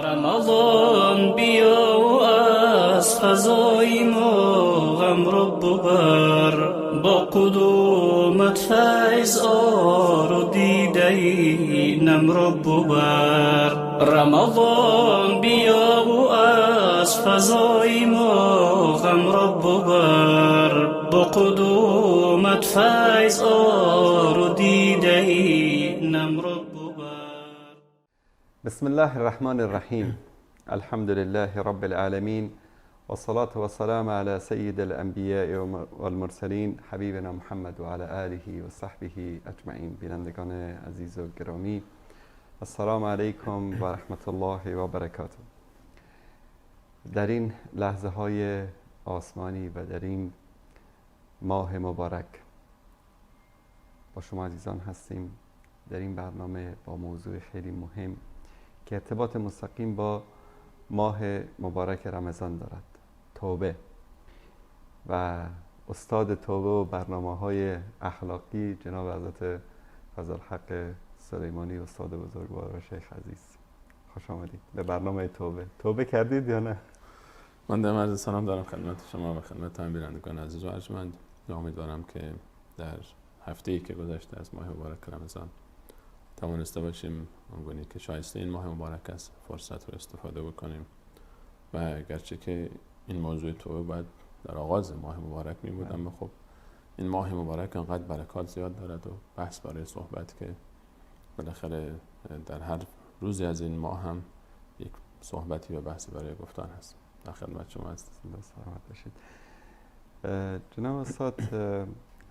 رمضان بیا و از فضای ما غم رو ببر، با قدومت فیض آر و دیده نم رو ببر. رمضان بیا و از فضای ما غم رو ببر، با قدومت فیض آر و دیده نم رو ببر. بسم الله الرحمن الرحیم. الحمد لله رب العالمین و الصلاة و السلام علی سید الانبیاء والمرسلین حبیبنا محمد و علی آله و صحبه اجمعین. بینندگان عزیز و گرامی، السلام علیکم و رحمت الله و برکاته. در این لحظه های آسمانی و در این ماه مبارک با شما عزیزان هستیم در این برنامه با موضوع خیلی مهم که ارتباط مستقیم با ماه مبارک رمضان دارد، توبه. و استاد توبه و برنامه‌های اخلاقی جناب حضرت فضلالحق سلیمانی، استاد بزرگوار و شیخ عزیز، خوش آمدید به برنامه توبه. توبه کردید یا نه؟ من در عرض سلام دارم خدمت شما و خدمت هم بینندگان عزیز و ارجمند. امیدوارم که در هفته‌ای که گذشته از ماه مبارک رمضان توانسته باشیم اونگونه که شایسته این ماه مبارک است فرصت رو استفاده بکنیم و گرچه که این موضوع توبه باید در آغاز ماه مبارک می بود، اما خب این ماه مبارک انقدر برکات زیاد دارد و بحث برای صحبت که بالاخره در هر روزی از این ماه هم یک صحبتی و بحثی برای گفتن هست. در خدمت شما هستم. سلامت باشید. جناب استاد،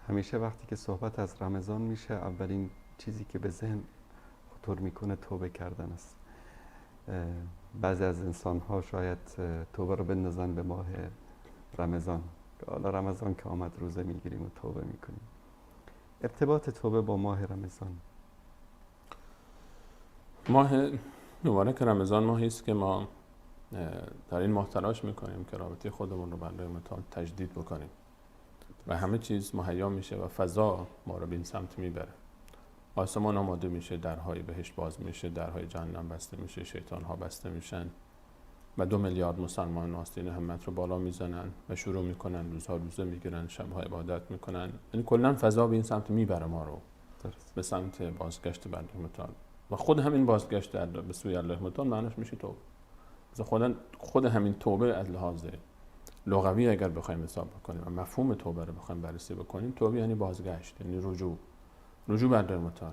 همیشه وقتی که صحبت از رمضان میشه اولین چیزی که به ذهن خطور میکنه توبه کردن است. بعضی از انسان ها شاید توبه رو بندازن به ماه رمضان، حالا رمضان که آمد روزه میگیریم و توبه میکنیم. ارتباط توبه با ماه رمضان. ماه مبارک رمضان ماهی است که ما در این ماه تلاش میکنیم که رابطه خودمون رو با الله متعال تجدید بکنیم و همه چیز مهیا میشه و فضا ما رو به این سمت میبره. آسمان آماده میشه، درهای بهشت باز میشه، درهای جهنم بسته میشه، شیطان ها بسته میشن و 2 میلیارد مسلمان آستین همت رو بالا میزنن و شروع میکنن روزها روزه میگیرن، شبها عبادت میکنن. یعنی کلا فضا به این سمت میبره ما رو به سمت بازگشت به الله متعال و خود همین بازگشت به سوی الله متعال معنیش میشه توبه. خود همین توبه از لحاظ لغوی اگر بخوایم حساب بکنیم و مفهوم توبه رو بخوایم بررسی بکنیم، توبه یعنی بازگشت، یعنی رجوع به الله متعال،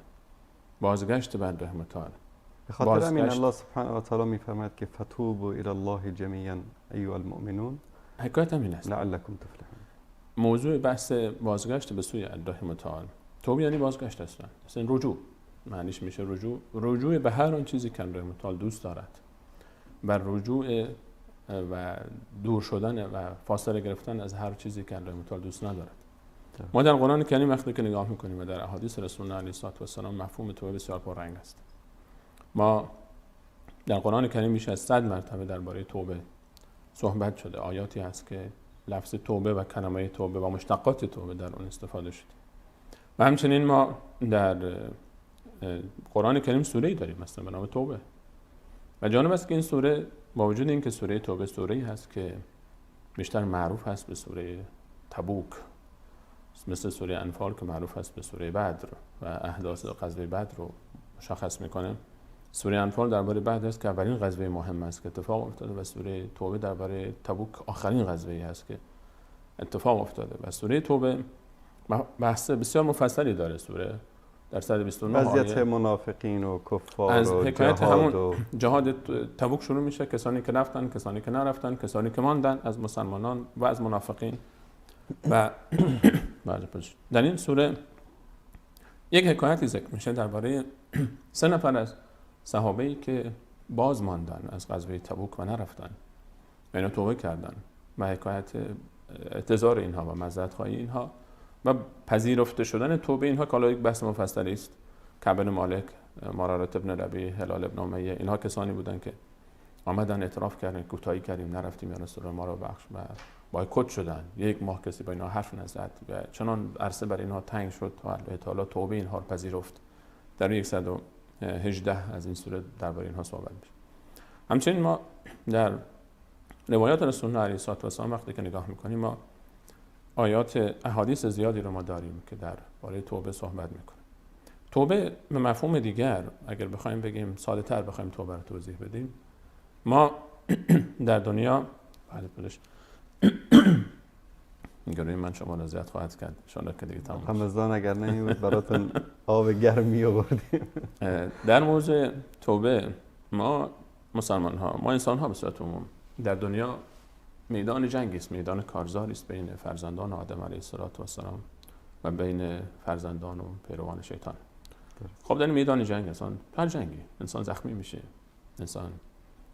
بازگشت به الله متعال. به خاطر همین الله سبحانه و تعالی میفرماید که فتوبوا الی الله جمیعا ایها المؤمنون حکایت همین است لعلکم تفلحون. موضوع بحث بازگشت به سوی الله متعال، توبه یعنی بازگشت اصلا رجوع، معنیش میشه رجوع به هر آن چیزی که الله متعال دوست دارد و رجوع و دور شدن و فاصله گرفتن از هر چیزی که الله متعال دوست ندارد. ما در قرآن کریم وقتی که نگاه میکنیم و در احادیث رسول الله علیه السلام مفهوم توبه بسیار پررنگ است. ما در قرآن کریم بیش از 100 مرتبه درباره توبه صحبت شده. آیاتی هست که لفظ توبه و کلمه توبه و مشتقات توبه در اون استفاده شده. و همچنین ما در قرآن کریم سوره‌ای داریم مثلا به نام توبه. و جالب است که این سوره با وجود اینکه سوره توبه سوره‌ای هست که بیشتر معروف هست به سوره تبوک، مثل سوره انفال که معروف هست به سوره بدر و احداث غزوه بدر رو مشخص میکنه. سوره انفال درباره بدر است که اولین غزوه مهم است که اتفاق افتاده و سوره توبه درباره تبوک آخرین غزوه‌ای هست که اتفاق افتاده. و سوره توبه بحث بسیار مفصلی داره. سوره در 129 وضعیت منافقین و کفار از و حکایت جهاد همون جهاد تبوک شروع میشه، کسانی که رفتن، کسانی که نرفتن، کسانی که ماندن از مسلمانان و از منافقین. و در این سوره یک حکایتی ذکر میشه درباره 3 نفر از صحابه‌ای که باز ماندن از غزوه تبوک و نرفتن و اینا توبه کردن و حکایت اعتذار اینها و معذرت خواهی اینها و پذیرفته شدن توبه اینها که یک بحث مفصلی است. کعب بن مالک، مرارة ابن ربیع، هلال ابن امیه، اینها کسانی بودن که آمدن اعتراف کردن کوتاهی کردیم، نرفتیم یا رسول الله ما رو بخش و بایکوت شدن. 1 ماه کسی با اینا حرف نزد و چنان عرصه بر اینها تنگ شد تا الله تعالی توبه اینها رو پذیرفت. در 118 از این سوره درباره اینها صحبت میشه. همچنین ما در روایات رسول الله علیه السلام وقتی که نگاه میکنیم ما آیات احادیث زیادی رو ما داریم که در باره توبه صحبت میکنه. توبه به مفهوم دیگر اگر بخوایم بگیم ساده‌تر بخوایم توبه رو توضیح بدیم، ما در دنیا پلش گروه من شما رو زیاد خواهد کرد انشاءالله که دیگه تمام رمضان اگر نمیبود براتون آب گرم می آوردیم. در موضوع توبه ما مسلمان ها، ما انسان ها به صورت عموم در دنیا میدان جنگی است، میدان کارزاری است بین فرزندان آدم علیه السلام و بین فرزندان و پیروان شیطان. خب در میدان جنگ انسان هر جنگی انسان زخمی میشه، انسان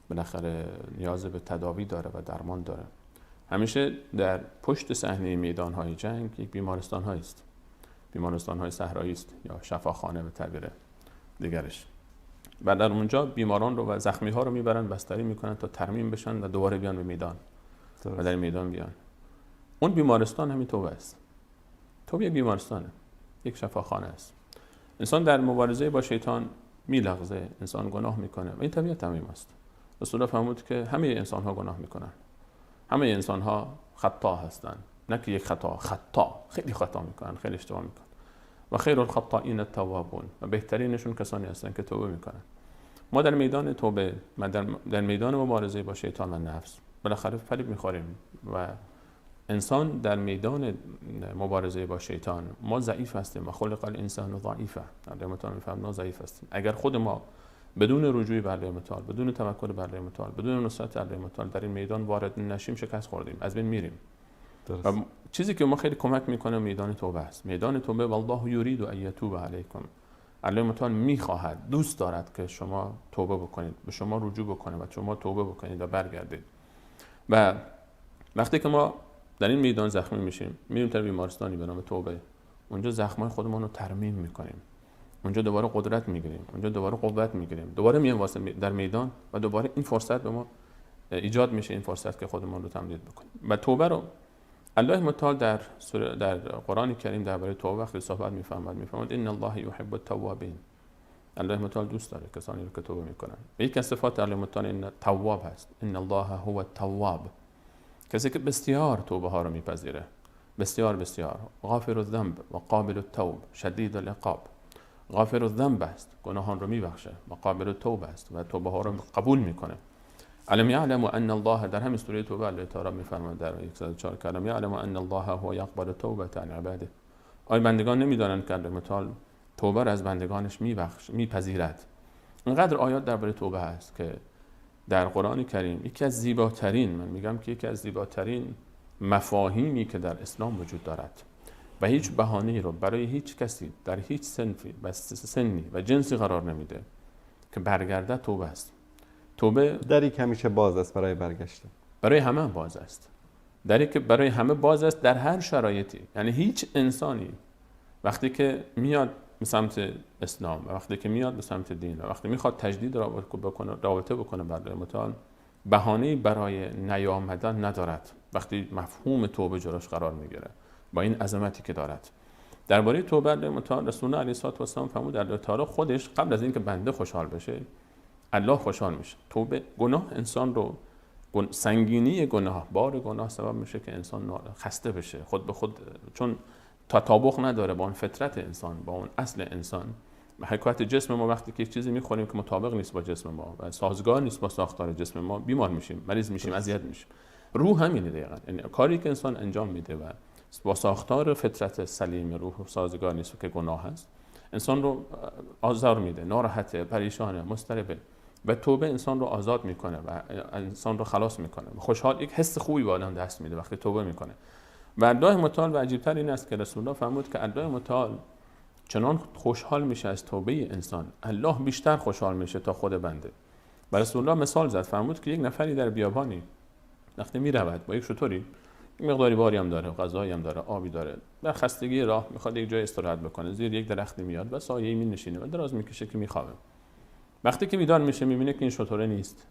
بالاخره نیاز به تداوی داره و درمان داره. همیشه در پشت صحنه میدان‌های جنگ یک بیمارستان‌هایی است، بیمارستان‌های صحرایی است یا شفاخانه به تعبیر دیگرش، و در اونجا بیماران رو و زخمی‌ها رو میبرن بستری میکنن تا ترمیم بشن و دوباره بیان به میدان و در میدان بیان. اون بیمارستان همین توبه است. توبه یک بیمارستانه، یک شفاخانه است. انسان در مبارزه با شیطان میلغزه، انسان گناه میکنه و این طبیعت تمام است. رسول الله فرمود که همه انسان‌ها گناه میکنن، همه انسان‌ها خطا هستند، نه که یک خطا خیلی خطا میکنن، خیلی اشتباه میکنن. و خیر الخطائین التوابون، و بهترینشون کسانی هستند که توبه میکنن. ما در میدان توبه، در میدان مبارزه با شیطان و نفس بالاخره فریب میخوریم و انسان در میدان مبارزه با شیطان ما ضعیف هستیم و خلق الانسان ضعیفا. الله متعال میفرماید ضعیف هستیم. اگر خود ما بدون رجوع به الله متعال، بدون توکل بر الله متعال، بدون نصرت الله متعال در این میدان وارد نشیم، شکست خوردیم، از بین میریم. و چیزی که ما خیلی کمک میکنه میدان توبه است. میدان توبه والله یرید ان یتوب علیکم. الله متعال میخواهد، دوست دارد که شما توبه بکنید، به شما رجوع بکنه و شما توبه بکنید و برگردید. و وقتی که ما در این میدان زخمی میشیم، میریم در بیمارستانی به نام توبه، اونجا زخمای خودمون رو ترمیم میکنیم، اونجا دوباره قدرت میگیریم، اونجا دوباره قوت میگیریم، دوباره میایم واسه در میدان و دوباره این فرصت به ما ایجاد میشه، این فرصت که خودمون رو تمدید بکنیم. و توبه رو الله متعال در قرآن کریم درباره توبه وقتی صحبت میفرماید ان الله یحب التوابین. الله متعال دوست داره کسانی رو که توبه میکنن. یک از صفات الله متعال این تواب هست. ان الله هو التواب، کسی که بسیار توبه ها رو میپذیره، بسیار غافر الذنب و قابل التوب شدید العقاب. غافر الذنب است، گناهان رو میبخشه، و قابل التوب است و توبه ها رو قبول میکنه. علم یعلم ان الله، در همین سوره توبه الله تعالی میفرماید در 104 علم یعلم ان الله هو یقبل التوبه عن عباده. آیا بندگان نمیدانند که الله تعالی توبه را از بندگانش میپذیرد؟ اینقدر آیات درباره توبه هست که در قرآن کریم یکی از زیباترین، من میگم که یکی از زیباترین مفاهیمی که در اسلام وجود دارد و هیچ بهانه‌ای رو برای هیچ کسی در هیچ سنی و جنسی قرار نمیده که برگرده توبه است. توبه دری که همیشه باز است برای برگشتن، برای همه باز است، دری که برای همه باز است در هر شرایطی. یعنی هیچ انسانی وقتی که میاد به سمت اسلام و وقتی که میاد به سمت دین و وقتی میخواد تجدید رابطه بکنه با الله متعال، بهانه‌ای برای نیامدن ندارد وقتی مفهوم توبه جلوش قرار میگیره با این عظمتی که دارد. درباره توبه الله متعال رسول الله علیه السلام فرمود الله تعالی خودش قبل از اینکه بنده خوشحال بشه الله خوشحال میشه. توبه، گناه انسان رو، سنگینی گناه، بار گناه سبب میشه که انسان خسته بشه خود به خود، چون تطابق نداره با اون فطرت انسان، با اون اصل انسان. حکایت جسم ما وقتی که یک چیزی میخوریم که مطابق نیست با جسم ما و سازگار نیست با ساختار جسم ما، بیمار میشیم، مریض میشیم، اذیت میشیم. روح همینه دقیقاً، یعنی کاری که انسان انجام میده و با ساختار فطرت سلیم روح سازگار نیست و که گناه هست، انسان رو آزار میده، ناراحته، پریشانه، مضطربه. و توبه انسان رو آزاد میکنه و انسان رو خلاص میکنه. خوشحال، یک حس خوبی به آدم دست میده وقتی توبه میکنه. و الله متعال، و عجیب‌تر این است که رسول الله فرمود که الله متعال چنان خوشحال میشه از توبه انسان، الله بیشتر خوشحال میشه تا خود بنده. و رسول الله مثال زد، فرمود که یک نفری در بیابانی وقتی میرود با یک شتری، مقداری باری هم داره، غذایی هم داره، آبی داره، در خستگی راه میخواد یک جای استراحت بکنه، زیر یک درختی میاد و سایه‌ای مینشینه و دراز میکشه که میخوابه. وقتی که بیدار میشه میبینه که این شتر نیست،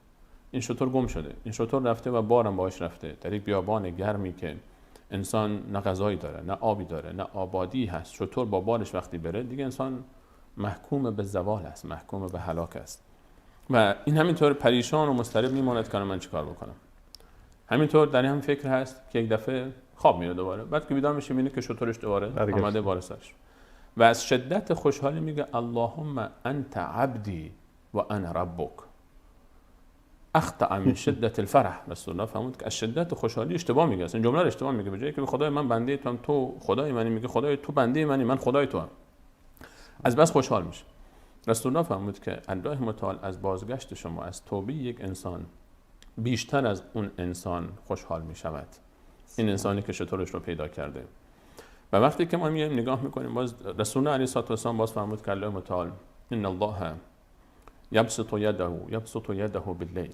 این شتر گم شده، این شتر رفته و بارم باهاش رفته در یک بیابان گرمی که انسان نه غذایی داره، نه آبی داره، نه آبادی هست. شتر با بارش وقتی بره دیگه انسان محکوم به زوال است، محکوم به هلاک است. و این همینطور پریشان و مضطرب میماند که من چیکار بکنم. همینطور در این فکر هست که یک دفعه خواب میاد دوباره، بعد که بیدار میشه میبینه که شطورش دوباره آمده بالا سرش و از شدت خوشحالی میگه اللهم انت عبدی و انا ربک. اخطأ من شدت الفرح. رسول الله فرمود که از شدت خوشحالی اشتباه میگه، اصلا جمله رو اشتباه میگه، به جایی که خدای من بنده تو هم تو خدای منی، میگه خدای تو بنده منی من خدای تو هم. از بس خوشحال میشه. رسول الله فرمود که الله متعال از بازگشت شما از توبه یک انسان بیشتر از اون انسان خوشحال میشود، این انسانی که شطورش رو پیدا کرده. و وقتی که ما میایم نگاه میکنیم، باز رسول الله علیه السلام باز فرمود که الله متعال ان الله یبسط یده باللیل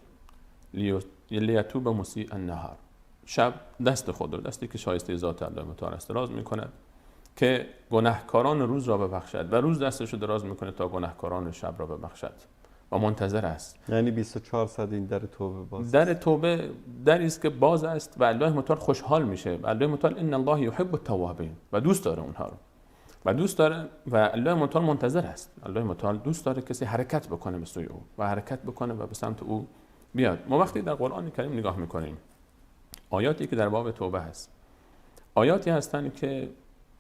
لیتوب مسیء النهار. شب دست خود رو، دستی که شایسته ذات الله متعال است، دراز میکند که گناهکاران روز را ببخشد و روز دستش رو دراز میکنه تا گناهکاران شب را ببخشد و منتظر است. یعنی 24 ساعت این در توبه باز، در توبه دری است که باز است و الله متعال خوشحال میشه. و الله متعال ان الله یحب التوابین، و دوست داره اونها رو و دوست داره و الله متعال منتظر است. الله متعال دوست داره کسی حرکت بکنه به سوی او و حرکت بکنه و به سمت او بیاد. ما وقتی در قرآن کریم نگاه میکنیم، آیاتی که در باب توبه هست، آیاتی هستند که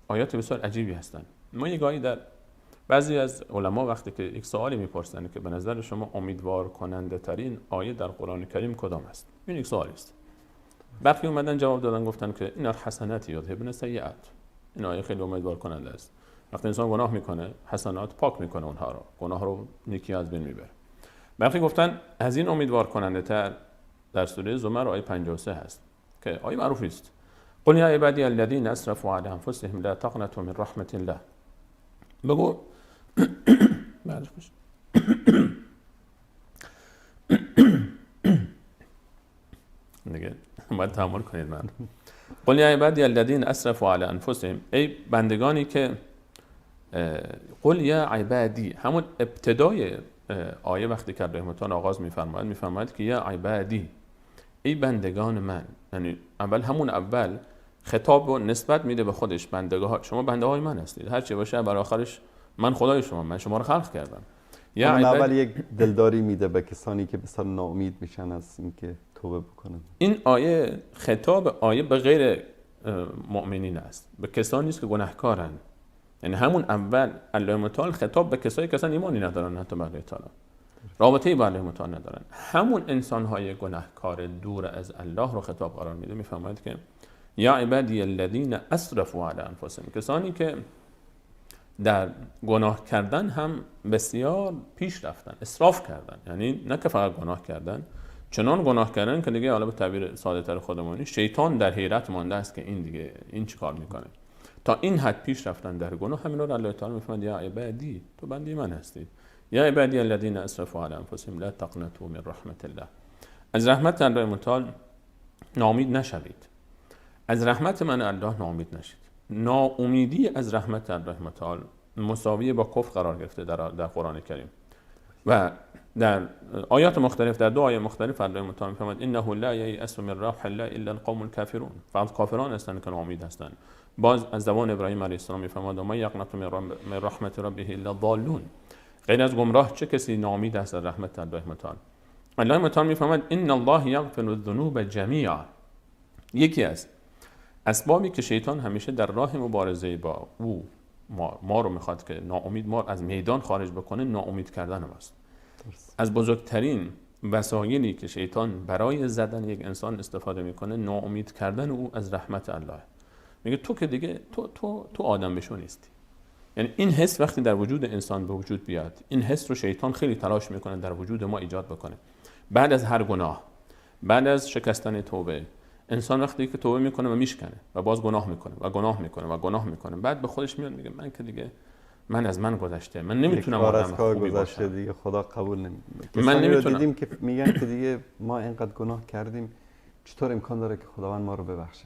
آیات بسیار عجیبی هستند. ما یه گاهی در بعضی از علما وقتی که یک سوالی میپرسند که به نظر شما امیدوار کننده ترین آیه در قرآن کریم کدام است، این یک سوالی است. برخی اومدن جواب دادن گفتن که این الحسنات یذهبن السیئات، این آیه خیلی امیدوار کننده است. وقتی انسان گناه میکنه حسنات پاک میکنه اونها رو، گناه رو نیکی از بین میبره. برخی گفتن از این امیدوار کننده تر در سوره زمر آیه 53 هست که آیه معروفی است. قل یا عبادی الذین اسرفوا علی انفسهم لا تقنطوا من رحمت الله. بگو دیگه باید تحمل کنید. من قل یا عبادی الذین اسرفوا علی انفسهم، ای بندگانی که قل یا عبادی، همون ابتدای آیه وقتی که رحمتان آغاز میفرماید که یا عبادی، ای بندگان من، یعنی همون اول خطاب و نسبت میده به خودش، بندگان شما بنده های من هستید، هر چی باشه بر آخرش من خدای شما، من شما رو خلق کردم. یا اول یک دلداری میده به کسانی که بسیار ناامید میشن از اینکه توبه بکنن. این آیه خطاب آیه به غیر مؤمنین است، به کسانی است که گناهکارن. یعنی همون اول الله متعال خطاب به کسایی که اصلا ایمانی ندارن، حتی به الله تعالی رابطه‌ای با الله متعال ندارن، همون انسان‌های گناهکار دور از الله رو خطاب قرار میده. میفرماید که یا عبادی الذین اسرفوا علی انفسهم، کسانی که در گناه کردن هم بسیار پیش رفتن، اسراف کردن، یعنی نه که فقط گناه کردن، چنان گناه کردن که دیگه حالا به تعبیر ساده‌تر خودمانی شیطان در حیرت مانده است که این چیکار میکنه، تا این حد پیش رفتن در گناه. همین رو الله تعالی میفرماید یا عبادی، تو بنده من هستی، یا عبادی الذین اسرفوا علی انفسهم لا تقنطوا من رحمت الله. از رحمت الله متعال ناامید نشوید، از رحمت من الله ناامید نشید. ناامیدی از رحمت الله متعال مساوی با کفر قرار گرفته در قرآن کریم و در آیات مختلف، در دو آیه مختلف الله متعال می‌فرماید انه لا یئس من روح الله الا القوم الكافرون، فقط کافران هستند که ناامید هستند. باز از زبان ابراهیم علیه السلام می‌فرماید ما یقنط من رحمت ربه الا الضالون، غیر از گمراه چه کسی ناامید است از رحمت الله متعال. الله متعال می‌فرماید ان الله یغفر الذنوب جمیعا. یکی از اسبابی که شیطان همیشه در راه مبارزه با او ما رو میخواد که ناامید، ما از میدان خارج بکنه، ناامید کردن ماست. از بزرگترین وسایلی که شیطان برای زدن یک انسان استفاده میکنه ناامید کردن او از رحمت الله. میگه تو که دیگه تو آدم بشو نیستی. یعنی این حس وقتی در وجود انسان به وجود بیاد، این حس رو شیطان خیلی تلاش میکنه در وجود ما ایجاد بکنه. بعد از هر گناه، بعد از شکستن توبه، انسان وقتی که توبه میکنه و میشکنه و باز گناه میکنه و گناه میکنه، بعد به خودش میاد میگه من که دیگه از من گذشته، من نمیتونم آدم خوبی باشم، دیگه خدا قبول نمیکنه. من نمیتونم. دیدیم که میگن که دیگه ما اینقدر گناه کردیم، چطور امکان داره که خداوند ما رو ببخشه؟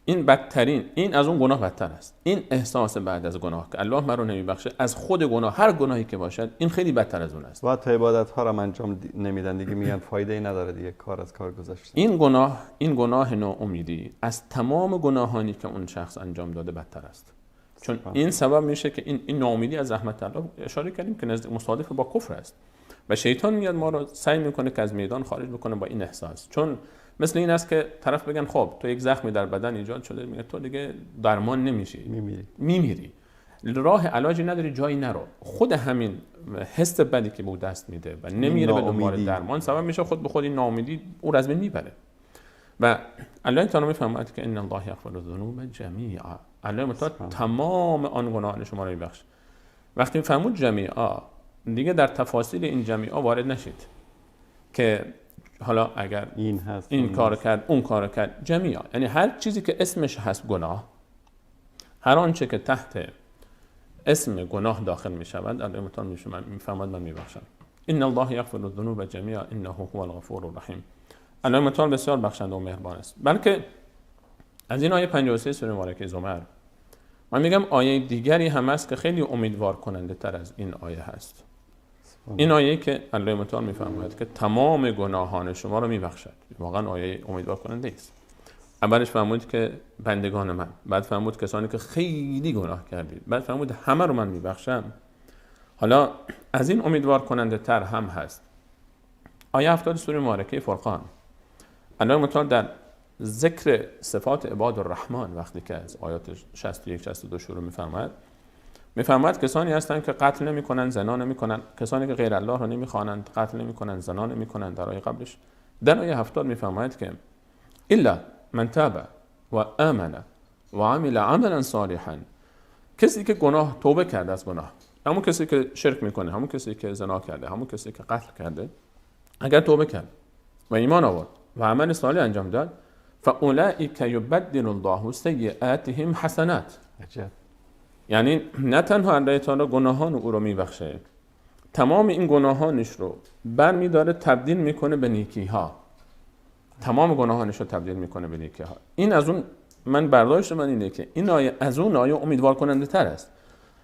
این بدترین، این از اون گناه بدتر است. این احساس بعد از گناه که الله من رو نمیبخشه، از خود گناه، هر گناهی که باشد، این خیلی بدتر از اون است. و تا عبادت ها رو انجام نمیدن دیگه، میگن فایده ای نداره دیگه، کار از کار گذشته. این گناه ناامیدی از تمام گناهانی که اون شخص انجام داده بدتر است. چون این سبب میشه که این ناامیدی از رحمت الله، اشاره کردیم که نزدیک مصادف با کفر است. و شیطان میاد ما رو سعی میکنه که از میدان خارج بکنه با این احساس. چون مثل این است که طرف بگن خب تو یک زخمی در بدن ایجاد شده، میگه تو دیگه درمان نمیشی، میمیری، راه علاجی نداری، جایی نرو. خود همین حس بدی که به دست میده و نمیره به دنبال درمان سبب میشه خود به خود این ناامیدی او را از بین میبره. و الله تعالی میفهمد که ان الله یغفر الذنوب جمیعا، الله تعالی تمام آن گناهان شما را میبخشه. وقتی میفهمید جمیعا، دیگه در تفاصیل این جمیعا وارد نشید که حالا اگر این هست این کار کرد اون کار کرد. جمیعا یعنی هر چیزی که اسمش هست گناه، هر آنچه که تحت اسم گناه داخل می شود، الله تعالی میفهمد من میبخشم. ان الله یغفر الذنوب جمیعا انه هو الغفور الرحیم. الله تعالی بسیار بخشنده و مهربان است. بلکه از این آیه 53 سوره مبارکه زمر من میگم آیه دیگری هم هست که خیلی امیدوار کننده تر از این آیه هست. این آیه که الله تعالی میفرماید که تمام گناهان شما رو میبخشد، واقعا آیه امیدوار کننده است. اولش فرمود که بندگان من، بعد فرمود کسانی که خیلی گناه کردید، بعد فرمود همه رو من میبخشم. حالا از این امیدوار کننده تر هم هست آیه 70 سوره مبارکه فرقان. الله تعالی در ذکر صفات عباد الرحمن وقتی که از آیات 61 62 شروع میفرماید کسانی هستند که قتل نمی‌کنند، زنا نمی‌کنند، کسانی که غیر الله را نمی‌خوانند، قتل نمی‌کنند، زنا نمی‌کنند. در آیه قبلش در آیه 70 میفرماید که الا من تاب و آمن و عمل عملا صالحا، کسی که گناه توبه کرده از گناه، همون کسی که شرک میکنه، همون کسی که زنا کرده، همون کسی که قتل کرده، اگر توبه کرد و ایمان آورد و عمل صالح انجام داد، فاولئک یبدل الله سیئاتهم حسنات. عجب. یعنی نه تنها الله تعالی گناهان او رو میبخشه، تمام این گناهانش رو برمی‌داره تبدیل میکنه به نیکی‌ها، تمام گناهانش رو تبدیل میکنه به نیکی‌ها. این از اون من برداشت من اینه که این آیه از اون آیه امیدوار کننده تر است.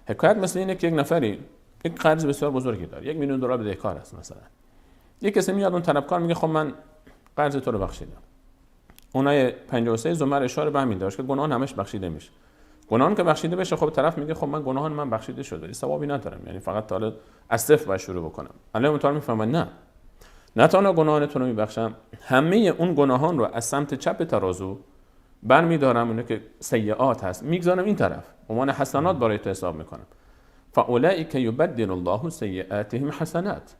حکایت مثل اینه که یک نفری یک قرض بسیار بزرگی داره، $1 میلیون بدهکار است. مثلا یک کسی میاد اون طلبکار میگه خب من قرض تو رو بخشیدم. اون آیه 53 زمر اشاره به همین داشت که گناه همش بخشیده میشه. گناهان که بخشیده بشه، خب طرف میگه خب من گناهان من بخشیده شده، ولی ثوابی ندارم، یعنی فقط تا حالا از صفر باید شروع بکنم. الله تعالی میفهمه نه تنها گناهانتون رو میبخشم، همه اون گناهان رو از سمت چپ ترازو برمیدارم، اونه که سیئات هست میگذارم این طرف، عنوان حسنات برای تو حساب میکنم. فاولئک یبدل الله سیئاتهم حسنات.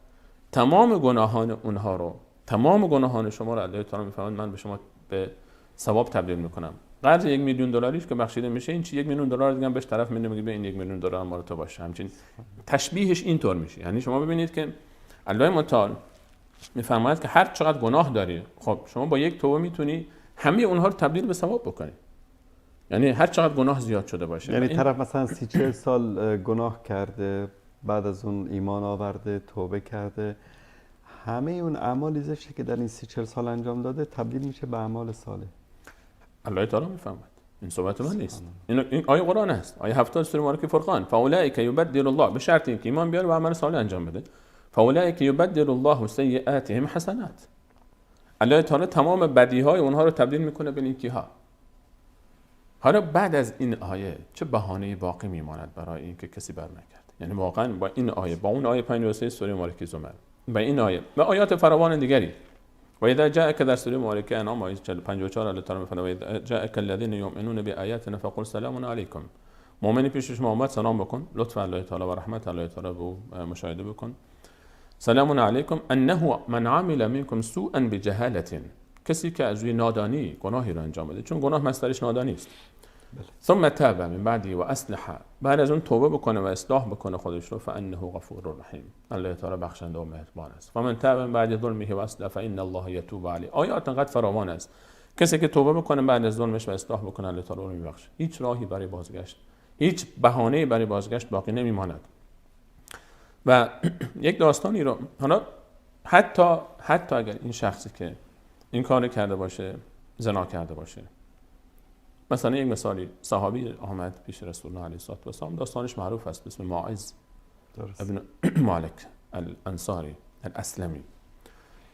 تمام گناهان اونها رو، تمام گناهان شما رو الله تعالی میفهمه من به شما به ثواب تبدیل میکنم. قرض $1 میلیون که بخشیده میشه، این چی $1 میلیون دیگه بهش طرف میده میگه به این $1 میلیون مال تو باشه. همچین تشبیهش اینطور میشه. یعنی شما ببینید که الله متعال میفرماید که هر چقدر گناه داری، خب شما با یک توبه میتونی همه اونها رو تبدیل به ثواب بکنی. یعنی هر چقدر گناه زیاد شده باشه، یعنی طرف مثلا 30-40 سال گناه کرده، بعد از اون ایمان آورده، توبه کرده، همه اون اعمال زشتی که در این 30-40 سال انجام داده تبدیل میشه به اعمال صالح. الله تعالی میفهمد. این صحبت من نیست، این آیه قرآن است. آیه 70 سوره مبارکه فرقان. فاولئک یبدل الله، به شرط اینکه ایمان بیاره و عمل صالح انجام بده. فاولئک یبدل الله سیئاتهم حسنات. الله تعالی تمام بدیهای اونها رو تبدیل میکنه به نیکی‌ها. حالا بعد از این آیه چه بهانه‌ای باقی میماند برای اینکه کسی برنگرده؟ یعنی واقعا با این آیه، با اون آیه 53 سوره مبارکه زمر، با این آیه و آیات فراوان دیگری، و اذا جاءك در سوره مبارکه انعام آیه 54 الله تعالی می‌فرماید اذا جاءك الذين يؤمنون بآياتنا فقل سلام علیکم. مؤمنی پیش شما اومد سلام بکن، لطف الله تعالی و رحمت الله تعالی رو مشاهده بکن. سلام علیکم انه من عمل منکم سوءا بجهاله، کسی که از روی نادانی گناهی رو انجام بده، چون گناه مصدرش نادانی است. ثم تاب من بعدی و اصلح، بعد از اون توبه بکنه و اصلاح بکنه خودش رو، فانه غفور رحیم، الله تعالی بخشنده و مهربان است. فمن تاب من بعد ظلمه و اصلح فان الله یتوب علیه. آیات انقدر فراوان است، کسی که توبه بکنه بعد از ظلمش و اصلاح بکنه الله تعالی رو میبخشه. هیچ راهی برای بازگشت، هیچ بهانه‌ای برای بازگشت باقی نمیماند. و یک داستانی رو حالا حتی اگر این شخصی که این کار کرده باشه زنا کرده باشه، مثلا یک مثالی، صحابی آمد پیش رسول الله علیه السلام، داستانش معروف است، به اسم ماعز ابن مالک الانصاری الاسلمی.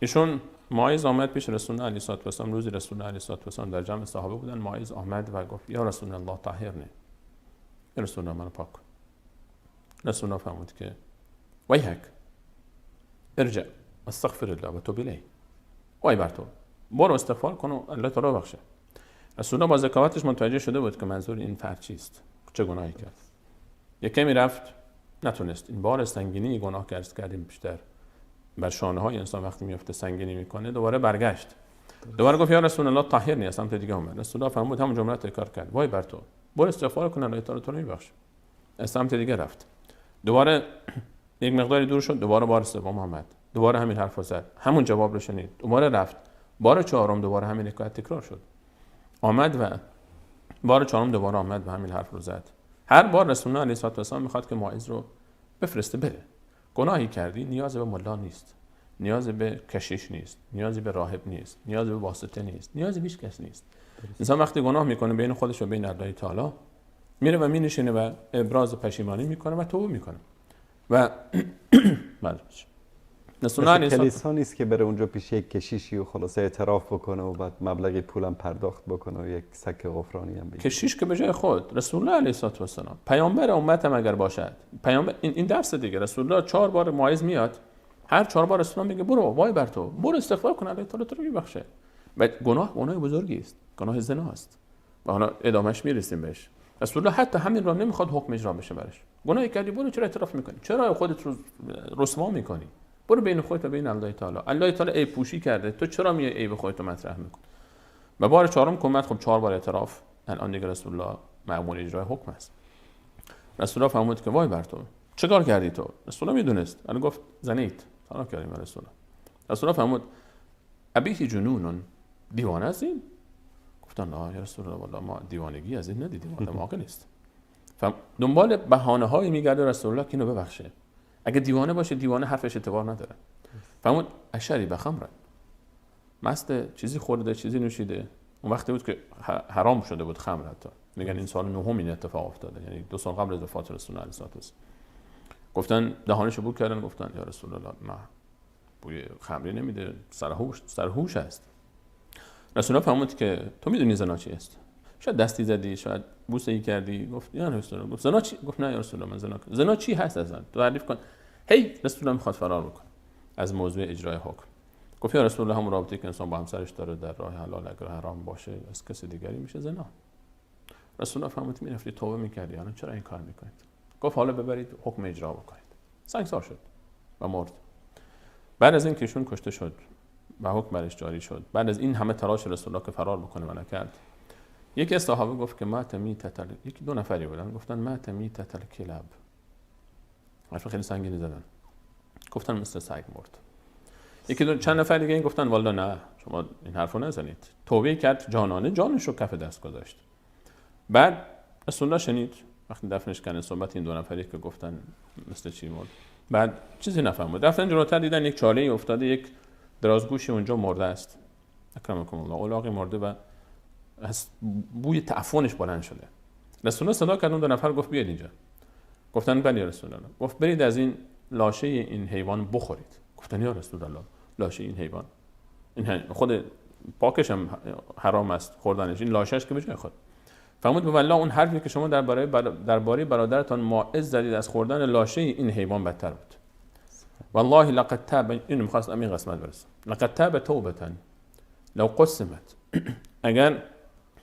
ایشون ماعز آمد پیش رسول الله علیه السلام، روزی رسول الله علیه السلام در جمع صحابه بودن. ماعز آمد و گفت یا رسول الله طهرنی، یا رسول الله منو پاک کن. رسول الله فرمود که ویحک، ارجع استغفر الله و توب الیه، وای بر تو، برو استغفار کن و الله تعالی بخشه. رسول الله با ذکاوتش متوجه شده بود که منظور این فرد چیست، چه گناهی کرد. یک کمی رفت، نتونست. این بار سنگینی گناه کردیم بیشتر بر شانه های انسان وقتی میفته سنگینی میکنه. دوباره برگشت، دوباره گفت یا رسول الله طاهرنی، از سمت دیگه اومد. رسول الله فرمود همون جمله تکرار کرد، وای بر تو، برو استغفار کن الله تعالی تو رو میبخشه. از سمت دیگه رفت، دوباره یک مقداری دور شد، دوباره بار سوم آمد، دوباره همین حرفو زد، همون جواب رو شنید، دوباره رفت، بار چهارم دوباره همین حکایت تکرار شد. آمد و بار چهارم دوباره آمد و همین حرف رو زد. هر بار رسول الله علیه السلام میخواد که واعظ رو بفرسته بره. گناهی کردی، نیاز به ملا نیست، نیاز به کشیش نیست، نیاز به راهب نیست، نیاز به واسطه نیست، نیاز به هیچ کس نیست. انسان وقتی گناه میکنه بین خودش و بین الله تعالی، میره و مینشینه و ابراز پشیمانی میکنه و توبه میکنه. و رسول الله کلیسا نیست که بره اونجا پیش یک کشیشی و خلاصه اعتراف بکنه و بعد مبلغی پولم پرداخت بکنه و یک سک غفرانی هم بگیره. کشیش که به جای خود، رسول الله علیه السلام پیامبر امتم اگر باشد، پیامبر این درس دیگه، رسول الله 4 بار موعظ میاد، هر 4 بار رسول الله میگه برو وای بر تو، برو استغفار کن الله تعالی تو رو میبخشه. و گناه بزرگی است، گناه زنا است و حالا ادامهش میرسیم بهش. رسول الله حتی همین رو نمیخواد حکم اجرا بشه برش. گناهی کردی برو، چرا اعتراف میکنی؟ چرا خودت رو رسوا میکنی؟ برو بین خودت و بین الله تعالی. الله تعالی عیب پوشی کرده، تو چرا میای عیب خودت رو مطرح میکنی؟ و بار چهارم کمت، خب 4 بار اعتراف، الان دیگه رسول الله مأمور اجرای حکم است. رسول الله فرمود که وای بر تو، چه کار کردی تو؟ رسول الله میدونست، الان گفت زنیت، طلاق کردیم. رسول الله فرمود ابیه جنون، دیوانه است این؟ گفتن نه یا رسول الله والله ما دیوانگی از این ندیدیم، آدم عاقل است. دنبال بهانه‌هایی میگرده رسول الله که اینو ببخشه. اگه دیوانه باشه، دیوانه حرفش اعتبار نداره. فرمود اشری بخمر، مست چیزی خورده، چیزی نوشیده. اون وقتی بود که حرام شده بود خمر، حتی میگن این سال نهم این اتفاق افتاده، یعنی 2 سال قبل از وفات رسول الله علیه السلام. گفتن دهانشو بو کردن، گفتن یا رسول الله نه بوی خمری نمیده، سرهوش است. رسول الله فرمود که تو میدونی زنا چی است؟ شاید دستی زدی، شاید بوسه‌ای کردی. گفت یا رسول الله، گفت زنا چی؟ گفت نه یا رسول الله من زنا چی هست اصلا؟ تو تعریف کن. رسول الله میخواد فرار بکنه از موضوع اجرای حکم. گفت یا رسول الله همون رابطه‌ای که انسان با همسرش داره در راه حلال اگر حرام باشه از کسی دیگری میشه زنا. رسول الله فرمود میرفتی توبه میکردی، الان چرا این کار میکنید؟ گفت حالا ببرید حکم اجرا بکنید. سنگسار شد و مرد. بعد از این که ایشون کشته شد و حکم برش جاری شد، بعد از این همه تلاش رسول الله که فرار بکنه و نکرد، یکی از صحابه گفت که ما تمیتت، یکی 2 نفری بودن گفتن ما تمیتت الکلاب، حرف خیلی سنگینی زدن، گفتن مثل سگ مرد. یکی چند نفر دیگه این گفتن والله نه شما این حرفو نزنید. توبه کرد جانانه، جانش رو کف دست گذاشت. بعد رسول الله شنید وقتی دفنش کردن صحبت این 2 نفری که گفتن مثل چی مرد، بعد چیزی نفهمید. رفتن جلوتر دیدن یک چاله افتاده، یک درازگوشی اونجا مرده است، اکرمکم الله، الاغی مرده و از بوی تعفنش بلند شده. رسول الله صدا کرد، اون 2 نفر گفت بیاید اینجا. گفتن بله رسول الله. گفت برید از این لاشه این حیوان بخورید. گفتن یا رسول الله لاشه این حیوان، این خود پاکش هم حرام است خوردنش، این لاشهش که به جای خود. فرمود به والله اون حرفی که شما درباره برادرتان ماعز زدید از خوردن لاشه این حیوان بدتر بود. والله لقد تاب، این می‌خواست همین قسمت برسه، لقد تاب توبه لو قسمت، اگر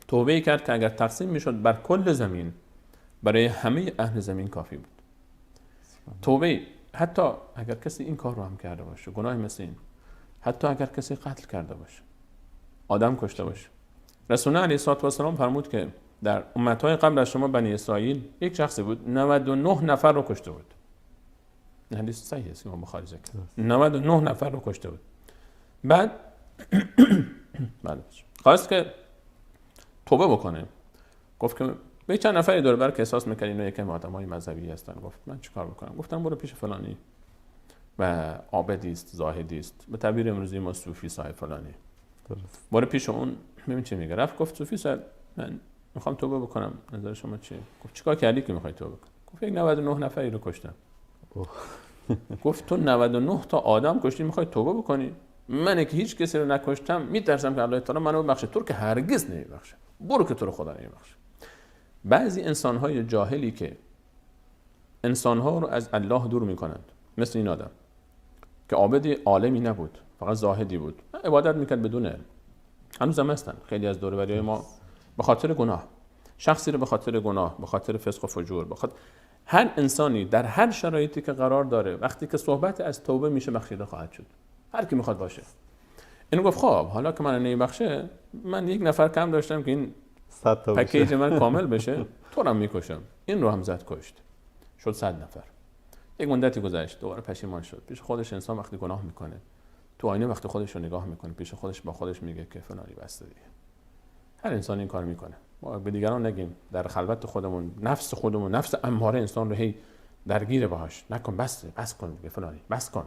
توبه کرد که اگر تقسیم میشد بر کل زمین برای همه اهل زمین کافی بود. توبه حتی اگر کسی این کار رو هم کرده باشه، گناه مثل این، حتی اگر کسی قتل کرده باشه، آدم کشته باشه. رسول الله علیه السلام فرمود که در امتهای قبل از شما بنی اسرائیل یک شخصی بود 99 نفر رو کشته بود. این حدیث صحیح است، امام بخاری ذکر کرد. 99 نفر رو کشته بود. بعد خواست که توبه بکنه. گفت که به چند نفری دور بر که احساس می‌کنه اینا یکم آدمای مذهبی هستن. گفت من چیکار بکنم؟ گفتم برو پیش فلانی و عابدی است، زاهدی است، به تعبیر امروزی ما صوفی صاحب فلانی. درست. برو پیش اون ببین چی میگه. رفت گفت صوفی صاحب من میخوام توبه بکنم، نظر شما چیه؟ گفت چیکار کردی که میخوای توبه کنی؟ گفت 99 نفری رو کشتم. گفت تو 99 تا آدم کشتی میخوای توبه بکنی؟ من که هیچ کسی رو نکشتم میترسم که الله تعالی منو ببخشه، تو که هرگز نمیبخشه. برو که تو رو خدا نمیبخشه. بعضی انسان‌های جاهلی که انسان‌ها رو از الله دور می‌کنند، مثل این آدم، که عابد عالمی نبود، فقط زاهدی بود، عبادت میکرد بدون علم. هنوز هم هستن خیلی از دور و بریای ما به خاطر گناه، شخصی رو به خاطر گناه، به خاطر فسق و فجور، هر انسانی در هر شرایطی که قرار داره وقتی که صحبت از توبه میشه بخشیده خواهد شد، هر کی میخواد باشه. اینو گفت خب حالا که من نمیبخشه، من یک نفر کم داشتم که این پکیج من کامل بشه، تو رو هم میکشم. این رو هم زد کشت، شد 100 نفر. یک مدتی گذشت، دوباره پشیمان شد. پیش خودش انسان وقتی گناه میکنه تو آینه، وقتی خودش رو نگاه میکنه پیش خودش با خودش میگه که فلانی بسته دیگه. هر انسان این کار میکنه. ما به دیگران نگیم، در خلوت خودمون نفس خودمون، نفس اماره انسان رو هی درگیر باهاش، نکن بس کن دیگه فلانی، بس کن.